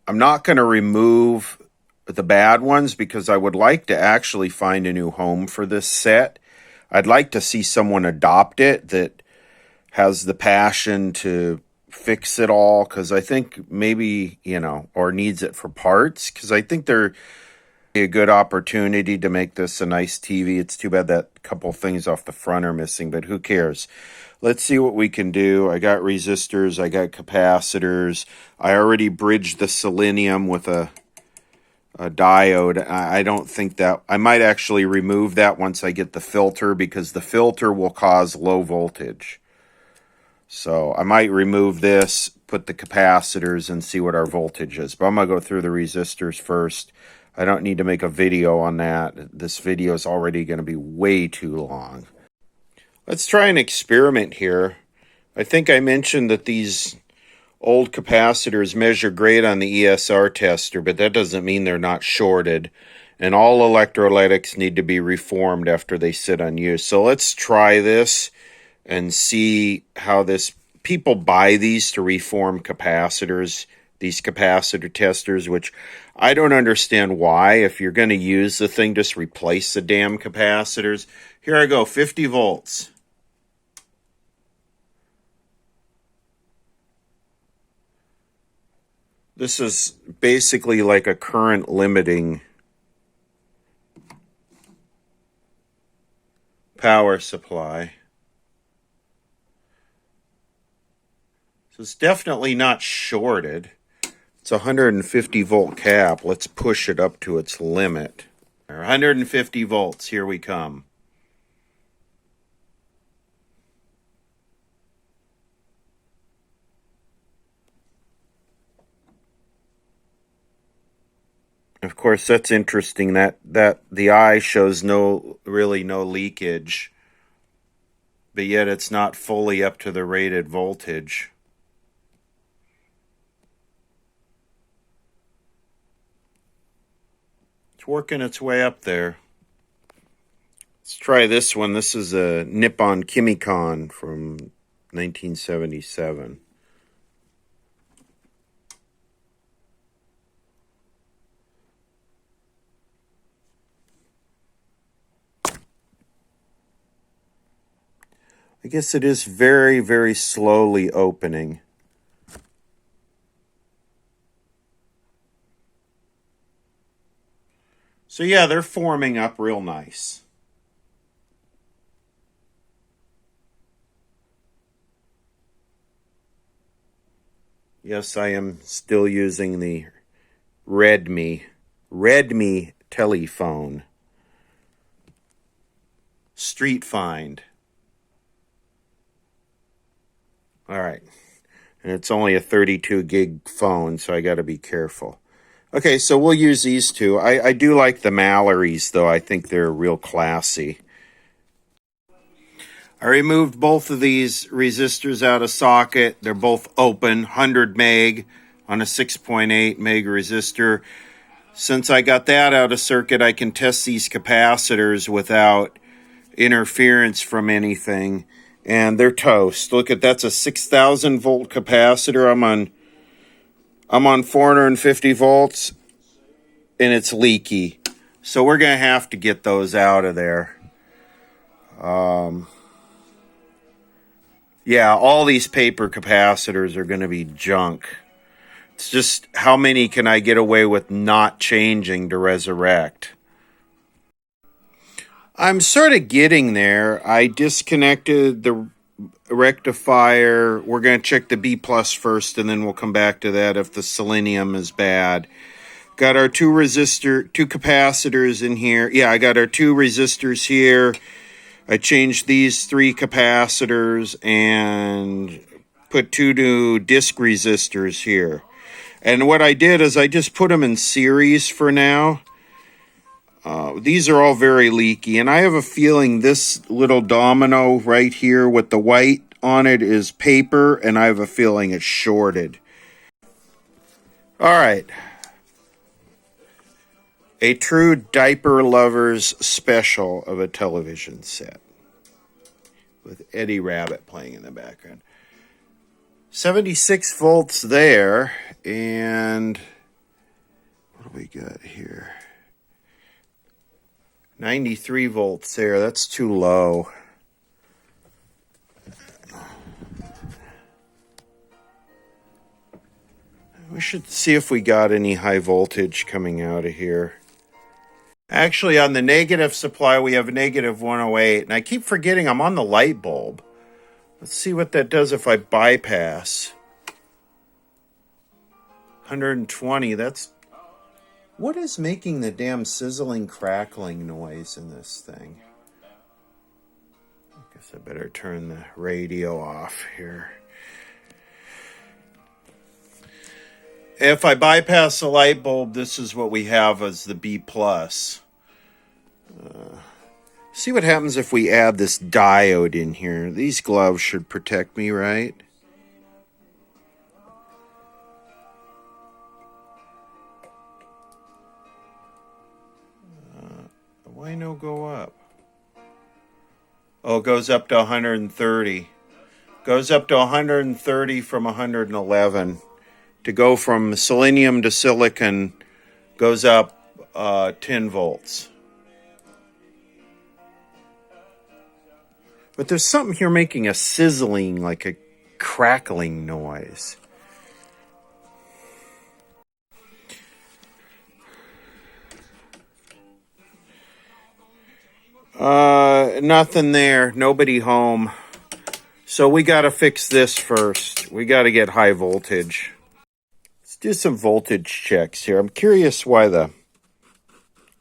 I'm not going to remove the bad ones because I would like to actually find a new home for this set. I'd like to see someone adopt it that has the passion to fix it all, because I think maybe, or needs it for parts, because I think they're a good opportunity to make this a nice TV. It's too bad that couple things off the front are missing, but who cares? Let's see what we can do. I got resistors, I got capacitors. I already bridged the selenium with a diode. I don't think that, I might actually remove that once I get the filter, because the filter will cause low voltage. So I might remove this, put the capacitors, and see what our voltage is. But I'm going to go through the resistors first. I don't need to make a video on that. This video is already going to be way too long. Let's try an experiment here. I think I mentioned that these old capacitors measure great on the ESR tester, but that doesn't mean they're not shorted. And all electrolytics need to be reformed after they sit unused. So let's try this and see how this... People buy these to reform capacitors, these capacitor testers, which I don't understand why. If you're going to use the thing, just replace the damn capacitors. Here I go, 50 volts. This is basically like a current limiting power supply. So it's definitely not shorted. It's a 150 volt cap. Let's push it up to its limit. 150 volts, here we come. Of course, that's interesting that the eye shows really no leakage, but yet it's not fully up to the rated voltage. It's working its way up there. Let's try this one. This is a Nippon Kimicon from 1977. I guess it is very, very slowly opening. So yeah, they're forming up real nice. Yes, I am still using the Redmi telephone. Street Find. All right. And it's only a 32 gig phone, so I got to be careful. Okay, so we'll use these two. I do like the Mallory's, though. I think they're real classy. I removed both of these resistors out of socket. They're both open, 100 meg on a 6.8 meg resistor. Since I got that out of circuit, I can test these capacitors without interference from anything. And they're toast. Look at, that's a 6,000 volt capacitor. I'm on 450 volts, and it's leaky. So we're going to have to get those out of there. Yeah, all these paper capacitors are going to be junk. It's just how many can I get away with not changing to resurrect? I'm sort of getting there. I disconnected the rectifier. We're going to check the B plus first, and then we'll come back to that if the selenium is bad. Got our two capacitors in here. Yeah, I got our two resistors here. I changed these three capacitors and put two new disc resistors here. And what I did is I just put them in series for now. These are all very leaky, and I have a feeling this little domino right here with the white on it is paper, and I have a feeling it's shorted. All right. A true diaper lover's special of a television set with Eddie Rabbit playing in the background. 76 volts there, and what do we got here? 93 volts there. That's too low. We should see if we got any high voltage coming out of here. Actually, on the negative supply, we have a negative 108. And I keep forgetting I'm on the light bulb. Let's see what that does if I bypass. 120, that's... What is making the damn sizzling, crackling noise in this thing? I guess I better turn the radio off here. If I bypass the light bulb, this is what we have as the B+. See what happens if we add this diode in here. These gloves should protect me, right? Why no go up? Oh, it goes up to 130. Goes up to 130 from 111. To go from selenium to silicon goes up 10 volts. But there's something here making a sizzling, like a crackling noise. Nothing there. Nobody home. So we got to fix this first. We got to get high voltage. Let's do some voltage checks here. I'm curious why the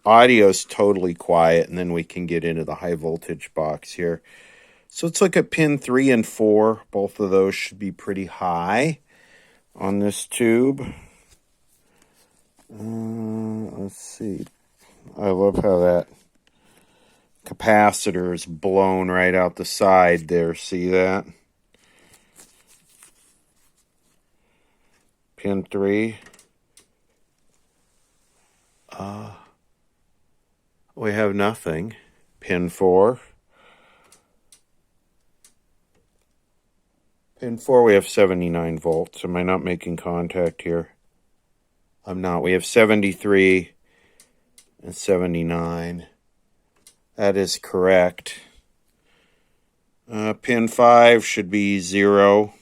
audio's totally quiet, and then we can get into the high voltage box here. So let's look at pin 3 and 4. Both of those should be pretty high on this tube. Let's see. I love how that capacitor is blown right out the side there. See that? Pin 3. We have nothing. Pin 4. Pin 4, we have 79 volts. Am I not making contact here? I'm not. We have 73 and 79. That is correct. Pin 5 should be 0.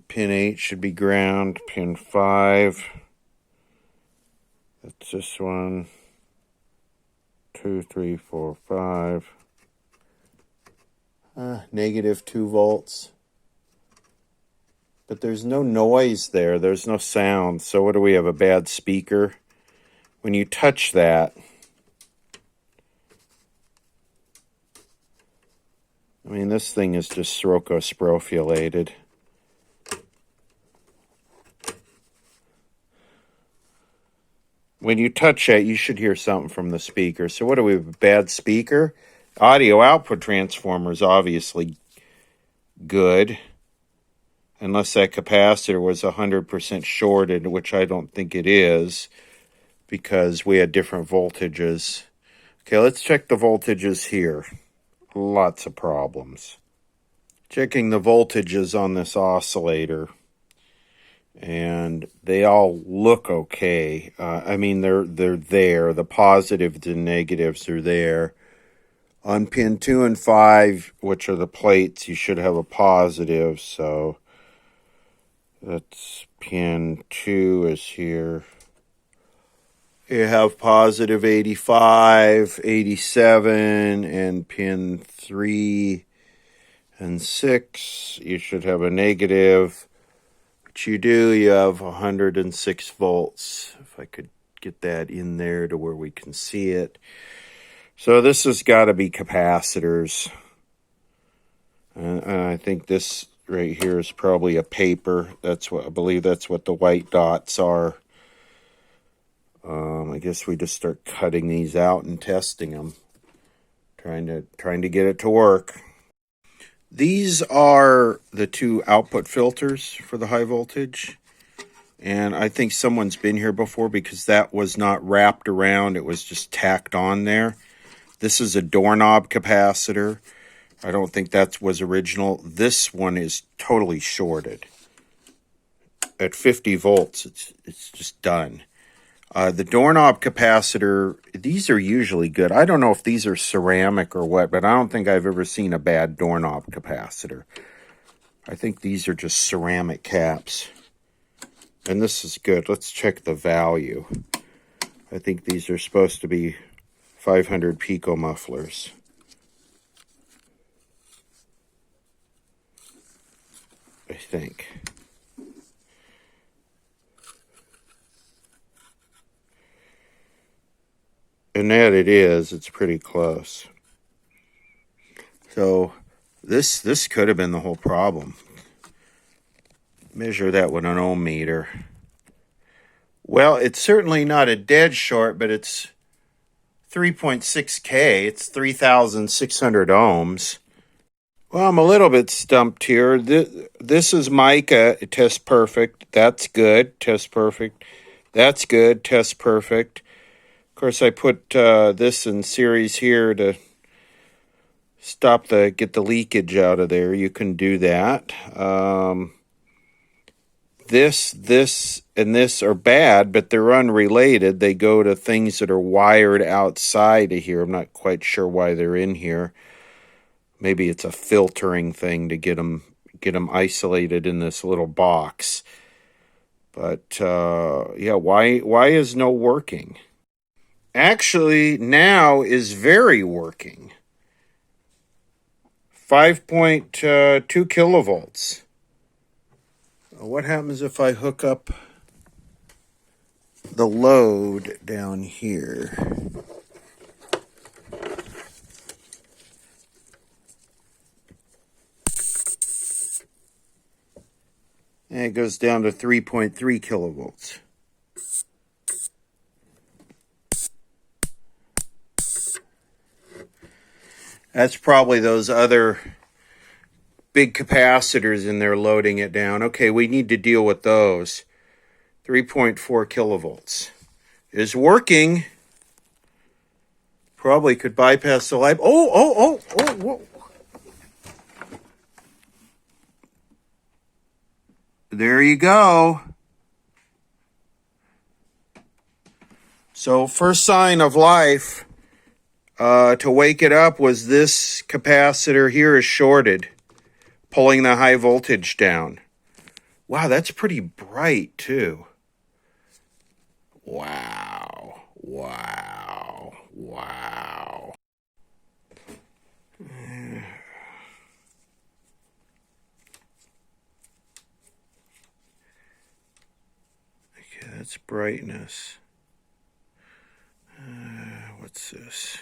Pin 8 should be ground. Pin 5. That's this one. 2, 3, 4, 5. Negative 2 volts. But there's no noise there. There's no sound. So what do we have? A bad speaker? When you touch that, I mean, this thing is just stroke-o-sprofulated. When you touch that, you should hear something from the speaker. So what do we have? A bad speaker? Audio output transformer is obviously good. Unless that capacitor was 100% shorted, which I don't think it is, because we had different voltages. Okay, let's check the voltages here. Lots of problems. Checking the voltages on this oscillator, and they all look okay. I mean, they're there. The positives and negatives are there. On pin 2 and 5, which are the plates, you should have a positive. So that's pin 2 is here. You have positive 85, 87, and pin 3 and 6, you should have a negative. Which you do, you have 106 volts. If I could get that in there to where we can see it. So this has got to be capacitors. And I think this right here is probably a paper. That's what I believe. That's what the white dots are. I guess we just start cutting these out and testing them, trying to get it to work. These are the two output filters for the high voltage. And I think someone's been here before because that was not wrapped around. It was just tacked on there. This is a doorknob capacitor. I don't think that was original. This one is totally shorted. At 50 volts, it's just done. The doorknob capacitor, these are usually good. I don't know if these are ceramic or what, but I don't think I've ever seen a bad doorknob capacitor. I think these are just ceramic caps. And this is good. Let's check the value. I think these are supposed to be 500 picomufflers. I think. And that it is, it's pretty close. So this could have been the whole problem. Measure that with an ohm meter. Well, it's certainly not a dead short, but it's 3.6K. It's 3,600 ohms. Well, I'm a little bit stumped here. This is mica. It tests perfect. That's good. Tests perfect. That's good. Tests perfect. Of course, I put this in series here to get the leakage out of there. You can do that. This, and this are bad, but they're unrelated. They go to things that are wired outside of here. I'm not quite sure why they're in here. Maybe it's a filtering thing to get them isolated in this little box. But yeah, why is no working? Actually, now is very working. 5.2 kilovolts. What happens if I hook up the load down here? And it goes down to 3.3 kilovolts. That's probably those other big capacitors in there loading it down. Okay, we need to deal with those. 3.4 kilovolts is working. Probably could bypass the light. Whoa. There you go. So first sign of life to wake it up was this capacitor here is shorted, pulling the high voltage down. Wow, that's pretty bright too. Wow. Okay, that's brightness. What's this?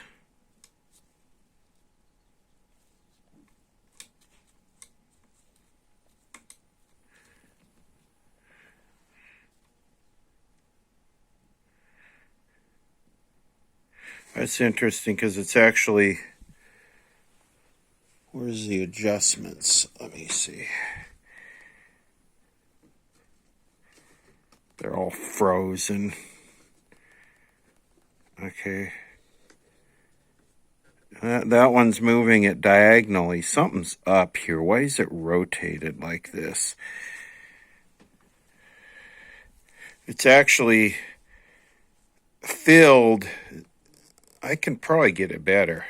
That's interesting because it's actually, where's the adjustments? Let me see. They're all frozen. Okay. That one's moving it diagonally. Something's up here. Why is it rotated like this? It's actually filled. I can probably get it better.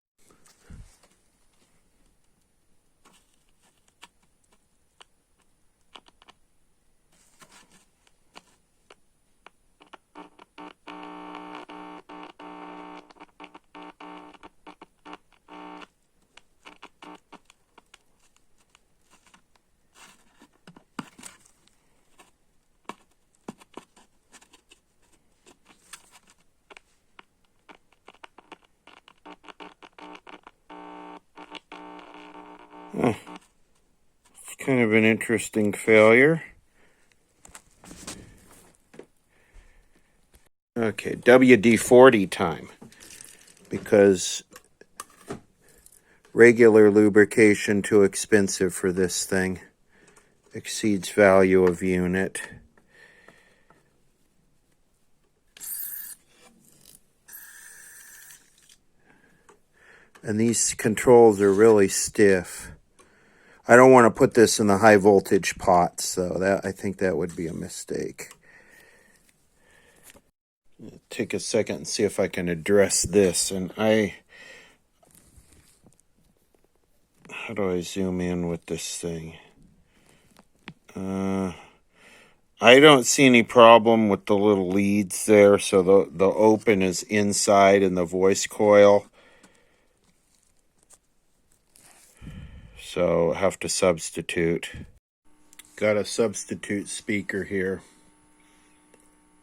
It's kind of an interesting failure. Okay, WD-40 time. Because regular lubrication too expensive for this thing. Exceeds value of unit. And these controls are really stiff. I don't want to put this in the high voltage pots, so I think that would be a mistake. Take a second and see if I can address this. And how do I zoom in with this thing? I don't see any problem with the little leads there. So the open is inside in the voice coil. So I have to substitute. Got a substitute speaker here.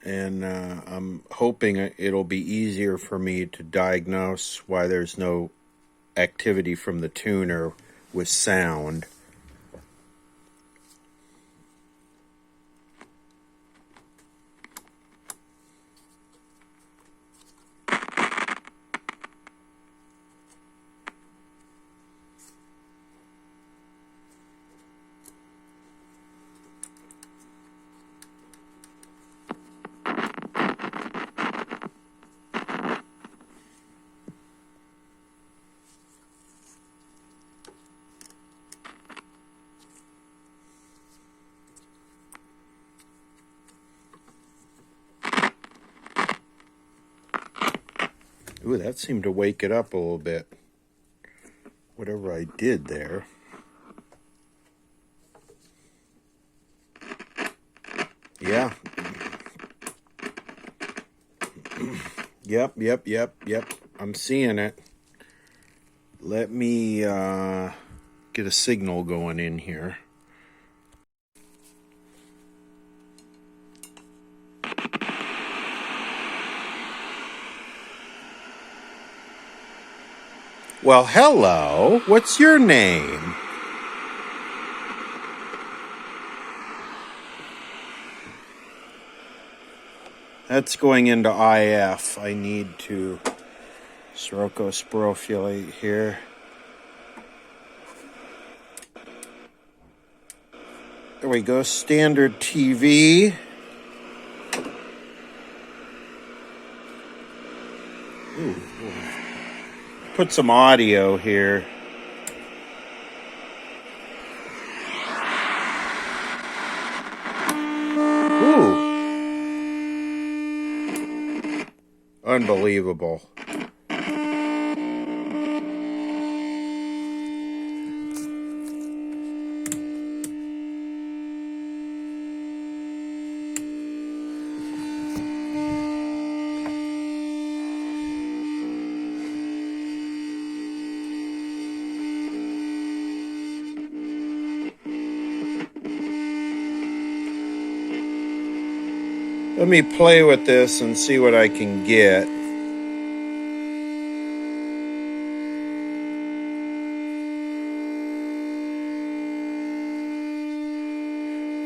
And I'm hoping it'll be easier for me to diagnose why there's no activity from the tuner with sound. Ooh, that seemed to wake it up a little bit. Whatever I did there. Yeah. Yep. I'm seeing it. Let me get a signal going in here. Well, hello. What's your name? That's going into IF. I need to sirocco sporulate here. There we go. Standard TV. Ooh. Put some audio here. Ooh. Unbelievable. Let me play with this and see what I can get.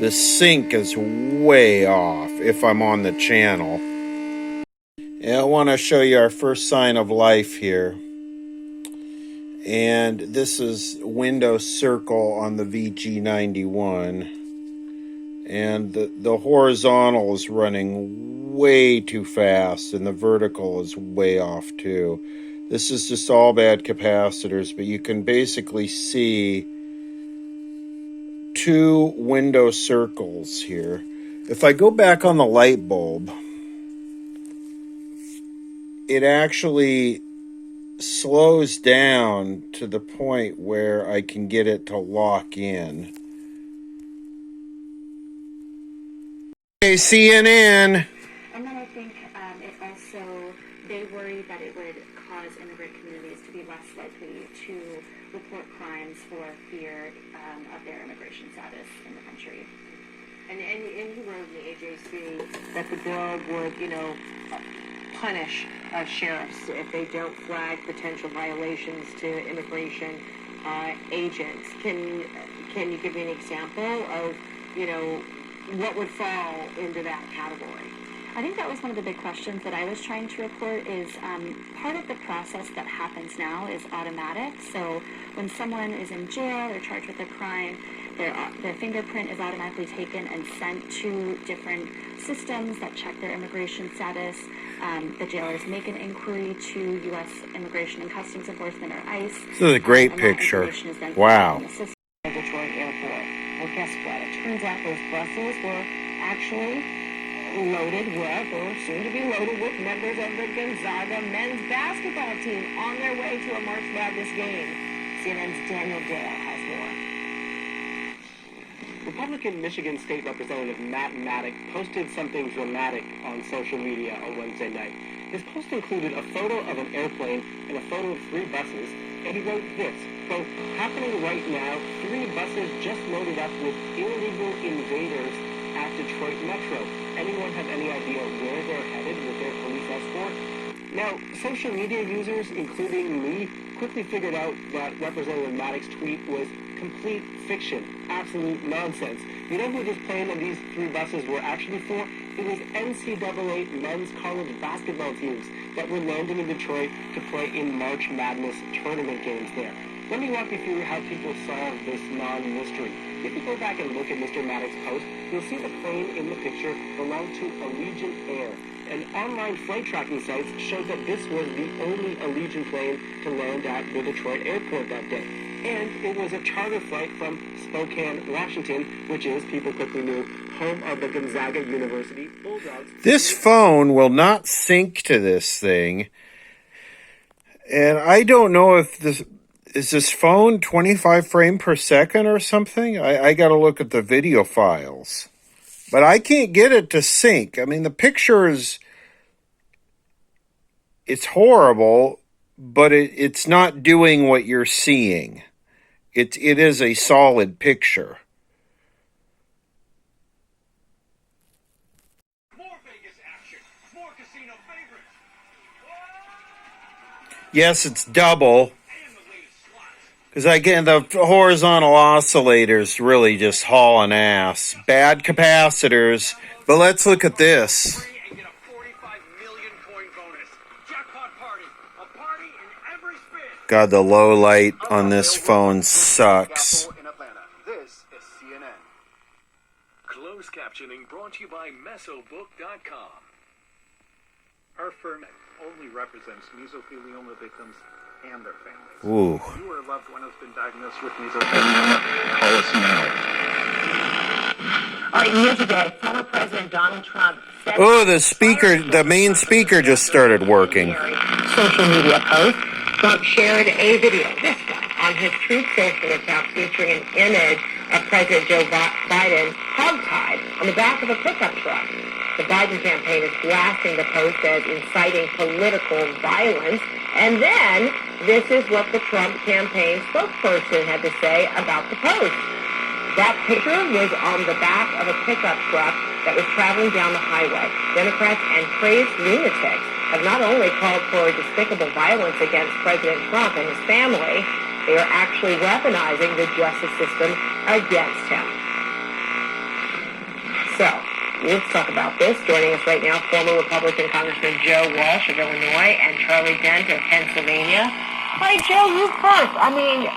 The sync is way off if I'm on the channel. And I want to show you our first sign of life here. And this is Windows Circle on the VG91. And the horizontal is running way too fast, and the vertical is way off too. This is just all bad capacitors, but you can basically see two window circles here. If I go back on the light bulb, it actually slows down to the point where I can get it to lock in. Hey, CNN. And then I think it also, they worry that it would cause immigrant communities to be less likely to report crimes for fear of their immigration status in the country. And you wrote in the AJC that the bill would, punish sheriffs if they don't flag potential violations to immigration. agents. Can you give me an example of, what would fall into that category? I think that was one of the big questions that I was trying to report is part of the process that happens now is automatic. So when someone is in jail or charged with a crime, their fingerprint is automatically taken and sent to different systems that check their immigration status. The jailers make an inquiry to U.S. Immigration and Customs Enforcement or ICE. This is a great picture. Wow. Detroit Airport. Well, guess what? It turns out those buses were actually loaded with, or soon to be loaded with, members of the Gonzaga men's basketball team on their way to a March Madness game. CNN's Daniel Dale has more. Republican Michigan State Representative Matt Maddock posted something dramatic on social media on Wednesday night. His post included a photo of an airplane and a photo of 3 buses, and he wrote this, quote, "Happening right now, 3 buses just loaded up with illegal invaders at Detroit Metro. Anyone have any idea where they're headed with their police escort?" Now, social media users, including me, quickly figured out that Representative Maddox's tweet was complete fiction, absolute nonsense. You know who this plane and these 3 buses were actually for? It was NCAA men's college basketball teams that were landing in Detroit to play in March Madness tournament games there. Let me walk you through how people solve this non-mystery. If you go back and look at Mr. Maddox's post, you'll see the plane in the picture belonged to Allegiant Air. And online flight tracking sites showed that this was the only Allegiant plane to land at the Detroit airport that day. And it was a charter flight from Spokane, Washington, which is, people quickly knew, home of the Gonzaga University Bulldogs. This phone will not sync to this thing. And I don't know if this phone 25 frame per second or something? I got to look at the video files. But I can't get it to sync. I mean, the picture it's horrible, but it's not doing what you're seeing. It is a solid picture. More Vegas action, more casino favorites. Yes, it's double. And the latest slots. Because again, the horizontal oscillators really just hauling ass. Bad capacitors. But let's look at this. Free and get a 45 million coin bonus. Jackpot party. A party in every spin. God, the low light on this phone sucks. In Atlanta. This is CNN. Closed captioning brought to you by Mesobook.com. Our firm only represents mesothelioma victims and their families. Ooh. If you or a loved one has been diagnosed with mesothelioma, call us now. All right, news today. Former President Donald Trump said... Oh, the main speaker just started working. Social media post. Trump shared a video, this one, on his Truth Social account featuring an image of President Joe Biden hogtied on the back of a pickup truck. The Biden campaign is blasting the post as inciting political violence. And then, this is what the Trump campaign spokesperson had to say about the post. That picture was on the back of a pickup truck that was traveling down the highway. Democrats and crazed lunatics have not only called for despicable violence against President Trump and his family, they are actually weaponizing the justice system against him. So, let's talk about this. Joining us right now, former Republican Congressman Joe Walsh of Illinois and Charlie Dent of Pennsylvania. Hi, Joe, you first. I mean,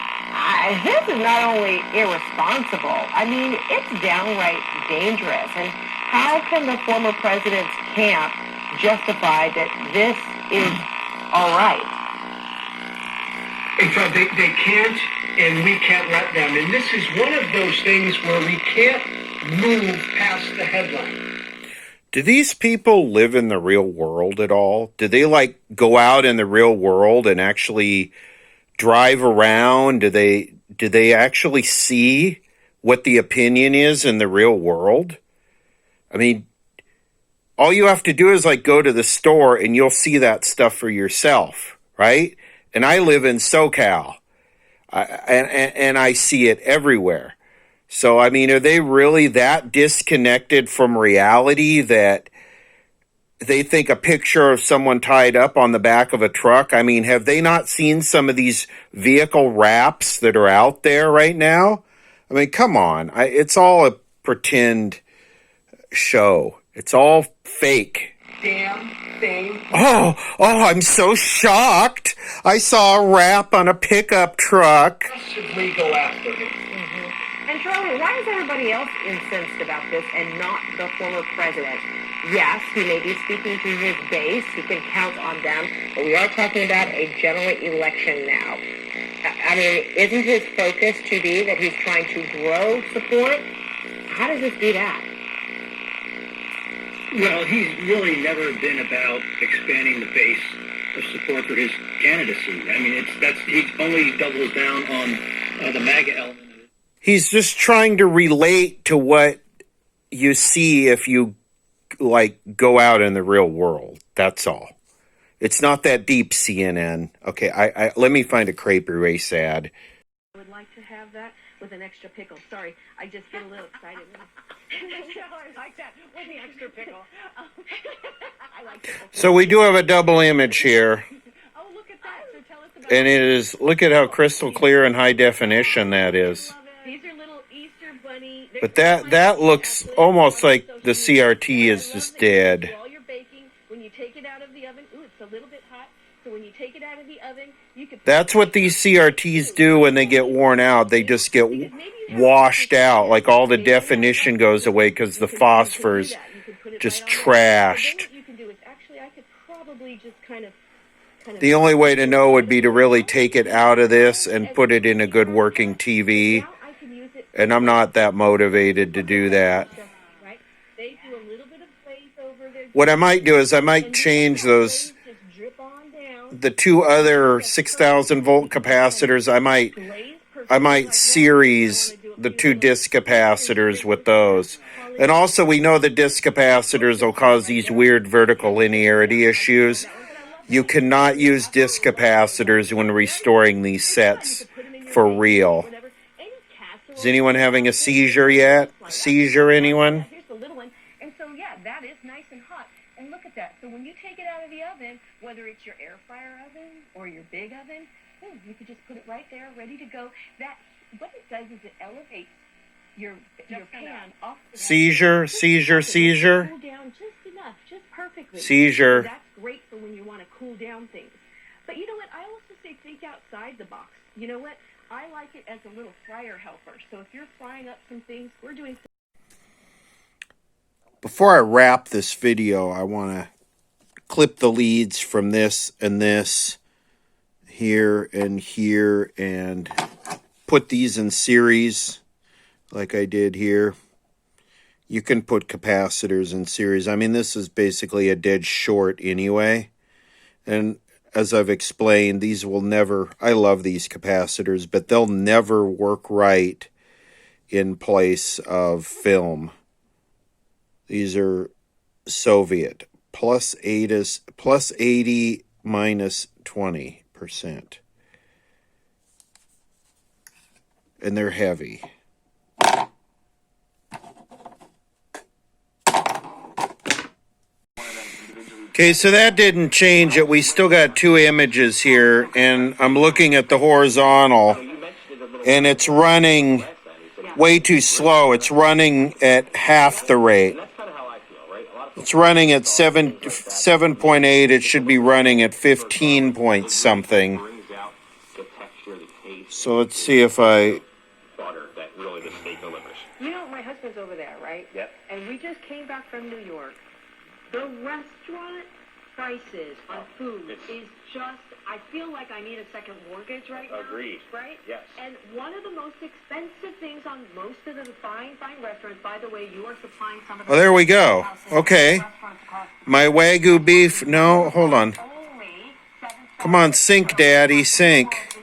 this is not only irresponsible, I mean, it's downright dangerous. And how can the former president's camp justify that this is all right? They can't, and we can't let them. And this is one of those things where we can't move past the headline. Do these people live in the real world at all? Do they go out in the real world and actually drive around? Do they actually see what the opinion is in the real world? I mean, all you have to do is go to the store and you'll see that stuff for yourself, right? And I live in SoCal, and I see it everywhere. So, I mean, are they really that disconnected from reality that they think a picture of someone tied up on the back of a truck. I mean, have they not seen some of these vehicle wraps that are out there right now? I mean, come on. It's all a pretend show. It's all fake. Damn thing. Oh, I'm so shocked. I saw a wrap on a pickup truck. Aggressively go after him. And Charlie, why is everybody else incensed about this and not the former president? Yes, he may be speaking to his base. He can count on them. But we are talking about a general election now. I mean, isn't his focus to be that he's trying to grow support? How does this do that? Well, he's really never been about expanding the base of support for his candidacy. I mean, he only doubles down on the MAGA element. He's just trying to relate to what you see if you go out in the real world. That's all. It's not that deep, CNN. Okay, I let me find a crepe erase ad. I would like to have that with an extra pickle. Sorry, I just get a little excited. I like that. With the extra pickle. I like it. So we do have a double image here. Oh, look at that. So tell us about And it is, look at how crystal clear and high definition that is. These are little Easter bunny. But that looks almost like the CRT is just dead. While you're baking, when you take it out of the oven, ooh, it's a little bit hot. So when you take it out of the oven, you can. That's what these CRTs do when they get worn out. They just get washed out. Like all the definition goes away because the phosphor's just trashed. What you can do is actually, I could probably just kind of. The only way to know would be to really take it out of this and put it in a good working TV. And I'm not that motivated to do that. What I might do is I might change those, the two other 6,000 volt capacitors. I might series the two disc capacitors with those. And also we know the disc capacitors will cause these weird vertical linearity issues. You cannot use disc capacitors when restoring these sets for real. Is anyone having a seizure yet? Seizure, anyone? Here's the little one. And so, yeah, that is nice and hot. And look at that. So when you take it out of the oven, whether it's your air fryer oven or your big oven, you could just put it right there, ready to go. That, what it does is it elevates your pan off the Seizure. cool down just enough, just perfectly. Seizure. That's great for when you want to cool down things. But you know what? I also say think outside the box. You know what? I like it as a little fryer helper. So if you're frying up some things, we're doing. Before I wrap this video, I want to clip the leads from this and this, here and here, and put these in series like I did here. You can put capacitors in series. I mean, this is basically a dead short anyway. And as I've explained, these will never, I love these capacitors, but they'll never work right in place of film. These are Soviet. Plus 80 minus 20%. And they're heavy. Okay, so that didn't change it. We still got two images here, and I'm looking at the horizontal, and it's running way too slow. It's running at half the rate. It's running at 7.8. It should be running at 15 point something. So let's see if I... You know, my husband's over there, right? Yep. And we just came back from New York. The restaurant prices on food is just, I feel like I need a second mortgage right now. Agreed. Right? Yes. And one of the most expensive things on most of the fine restaurants, by the way, you are supplying some of the... Oh, there we go. Okay. My Wagyu beef, no, hold on. Come on, sink, Daddy, sink.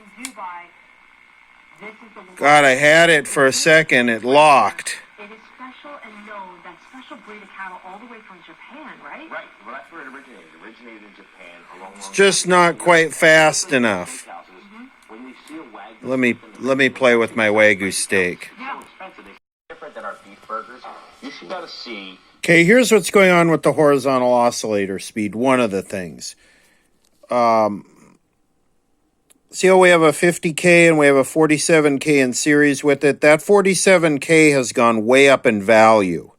God, I had it for a second. It locked. It is special and known, that special breed of cattle all the way from Japan, right? Right. Well, that's where it originated. It originated in Japan. It's just not quite fast enough. When you see a Wagyu, Let me play with my Wagyu steak. so expensive. Different than our beef burgers. You should be able to see. Okay, here's what's going on with the horizontal oscillator speed. One of the things. See how we have a 50K and we have a 47K in series with it? That 47K has gone way up in value.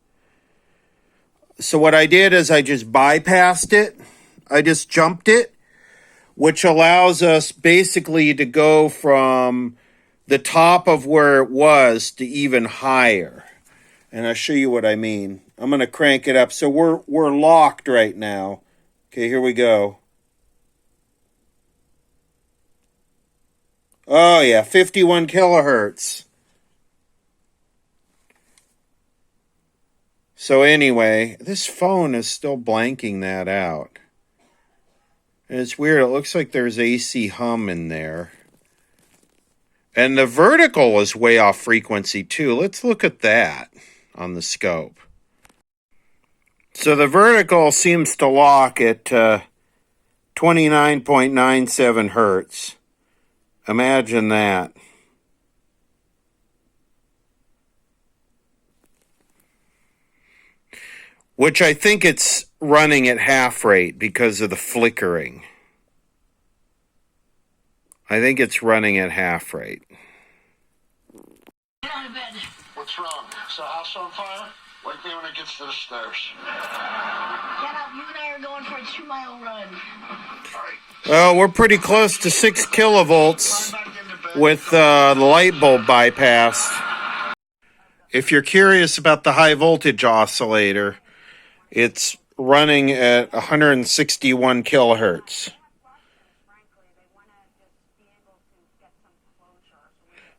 So what I did is I just bypassed it. I just jumped it, which allows us basically to go from the top of where it was to even higher. And I'll show you what I mean. I'm going to crank it up. So we're locked right now. Okay, here we go. Oh yeah, 51 kilohertz. So anyway, this phone is still blanking that out. And it's weird. It looks like there's AC hum in there. And the vertical is way off frequency too. Let's look at that on the scope. So the vertical seems to lock at 29.97 hertz. Imagine that. Which I think it's running at half rate because of the flickering. I think it's running at half rate. Get out of bed. What's wrong? Is the house on fire? Wake me when it gets to the stairs. Get up. You and I are going for a 2-mile run. Well, we're pretty close to 6 kilovolts with the light bulb bypassed. If you're curious about the high voltage oscillator, it's running at 161 kilohertz.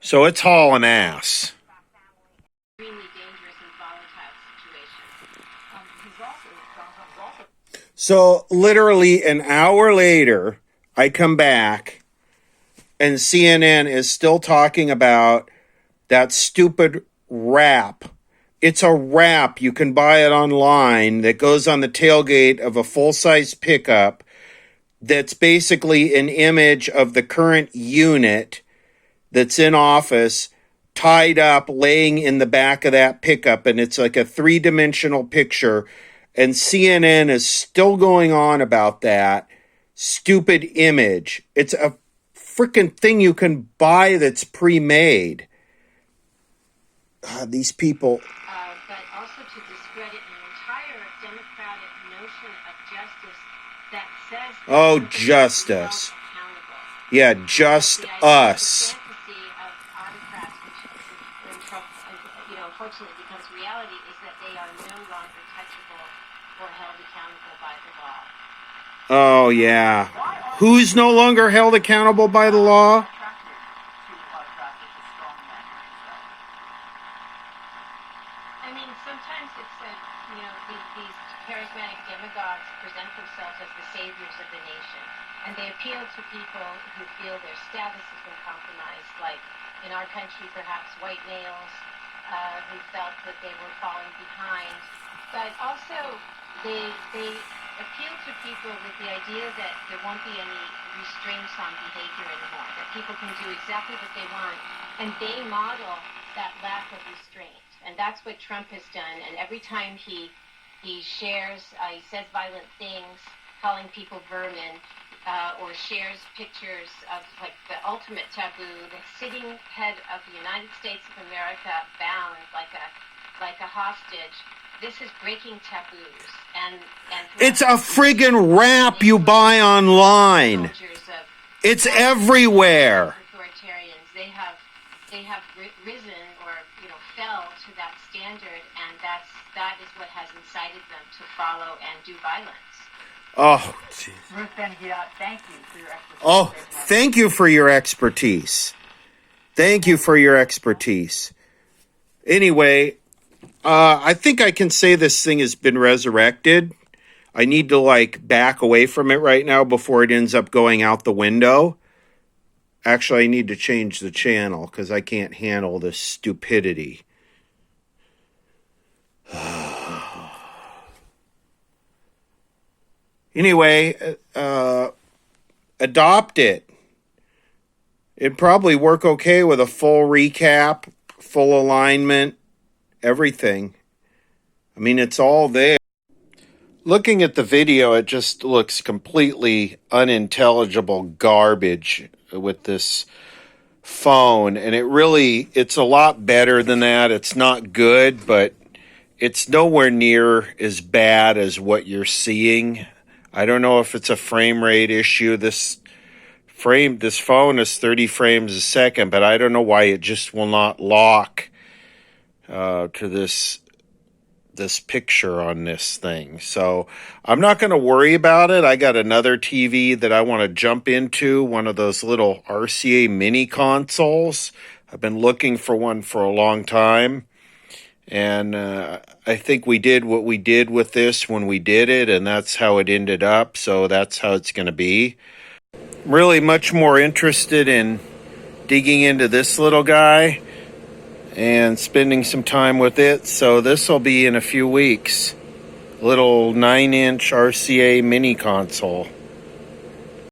So it's hauling ass. So literally an hour later, I come back and CNN is still talking about that stupid wrap. It's a wrap. You can buy it online that goes on the tailgate of a full-size pickup that's basically an image of the current unit that's in office tied up, laying in the back of that pickup. And it's like a 3-dimensional picture. And CNN is still going on about that stupid image. It's a freaking thing you can buy that's pre-made. These people. But also to discredit an entire democratic notion of justice that says... Oh, justice. Yeah, just us. Unfortunately becomes reality is that they are no longer touchable or held accountable by the law. Oh, yeah. Who's no longer held accountable by the law? I mean, sometimes it's these charismatic demagogues present themselves as the saviors of the nation, and they appeal to people who feel their status has been compromised, like in our country, perhaps white males, who felt that they were falling behind. But also, they appeal to people with the idea that there won't be any restraints on behavior anymore, that people can do exactly what they want, and they model that lack of restraint. And that's what Trump has done. And every time he shares, he says violent things, calling people vermin, or shares pictures of like the ultimate taboo, the sitting head of the United States of America bound like a hostage. This is breaking taboos, and it's a friggin' wrap you buy online. It's everywhere. Authoritarians, they have risen or fell to that standard, and that is what has incited them to follow and do violence. Oh, Ruth Ben-Ghiat, thank you for your expertise. Oh, thank you for your expertise. Thank you for your expertise. Anyway, I think I can say this thing has been resurrected. I need to back away from it right now before it ends up going out the window. Actually, I need to change the channel because I can't handle this stupidity. Anyway, adopt it. It'd probably work okay with a full recap, full alignment, everything. I mean, it's all there. Looking at the video, it just looks completely unintelligible garbage with this phone, and it's a lot better than that. It's not good, but it's nowhere near as bad as what you're seeing. I don't know if it's a frame rate issue. This phone is 30 frames a second, but I don't know why it just will not lock to this picture on this thing. So I'm not going to worry about it. I got another TV that I want to jump into, one of those little RCA mini consoles. I've been looking for one for a long time. And I think we did what we did with this when we did it, and that's how it ended up. So that's how it's going to be. I'm really much more interested in digging into this little guy and spending some time with it. So this will be in a few weeks. Little 9-inch RCA mini console.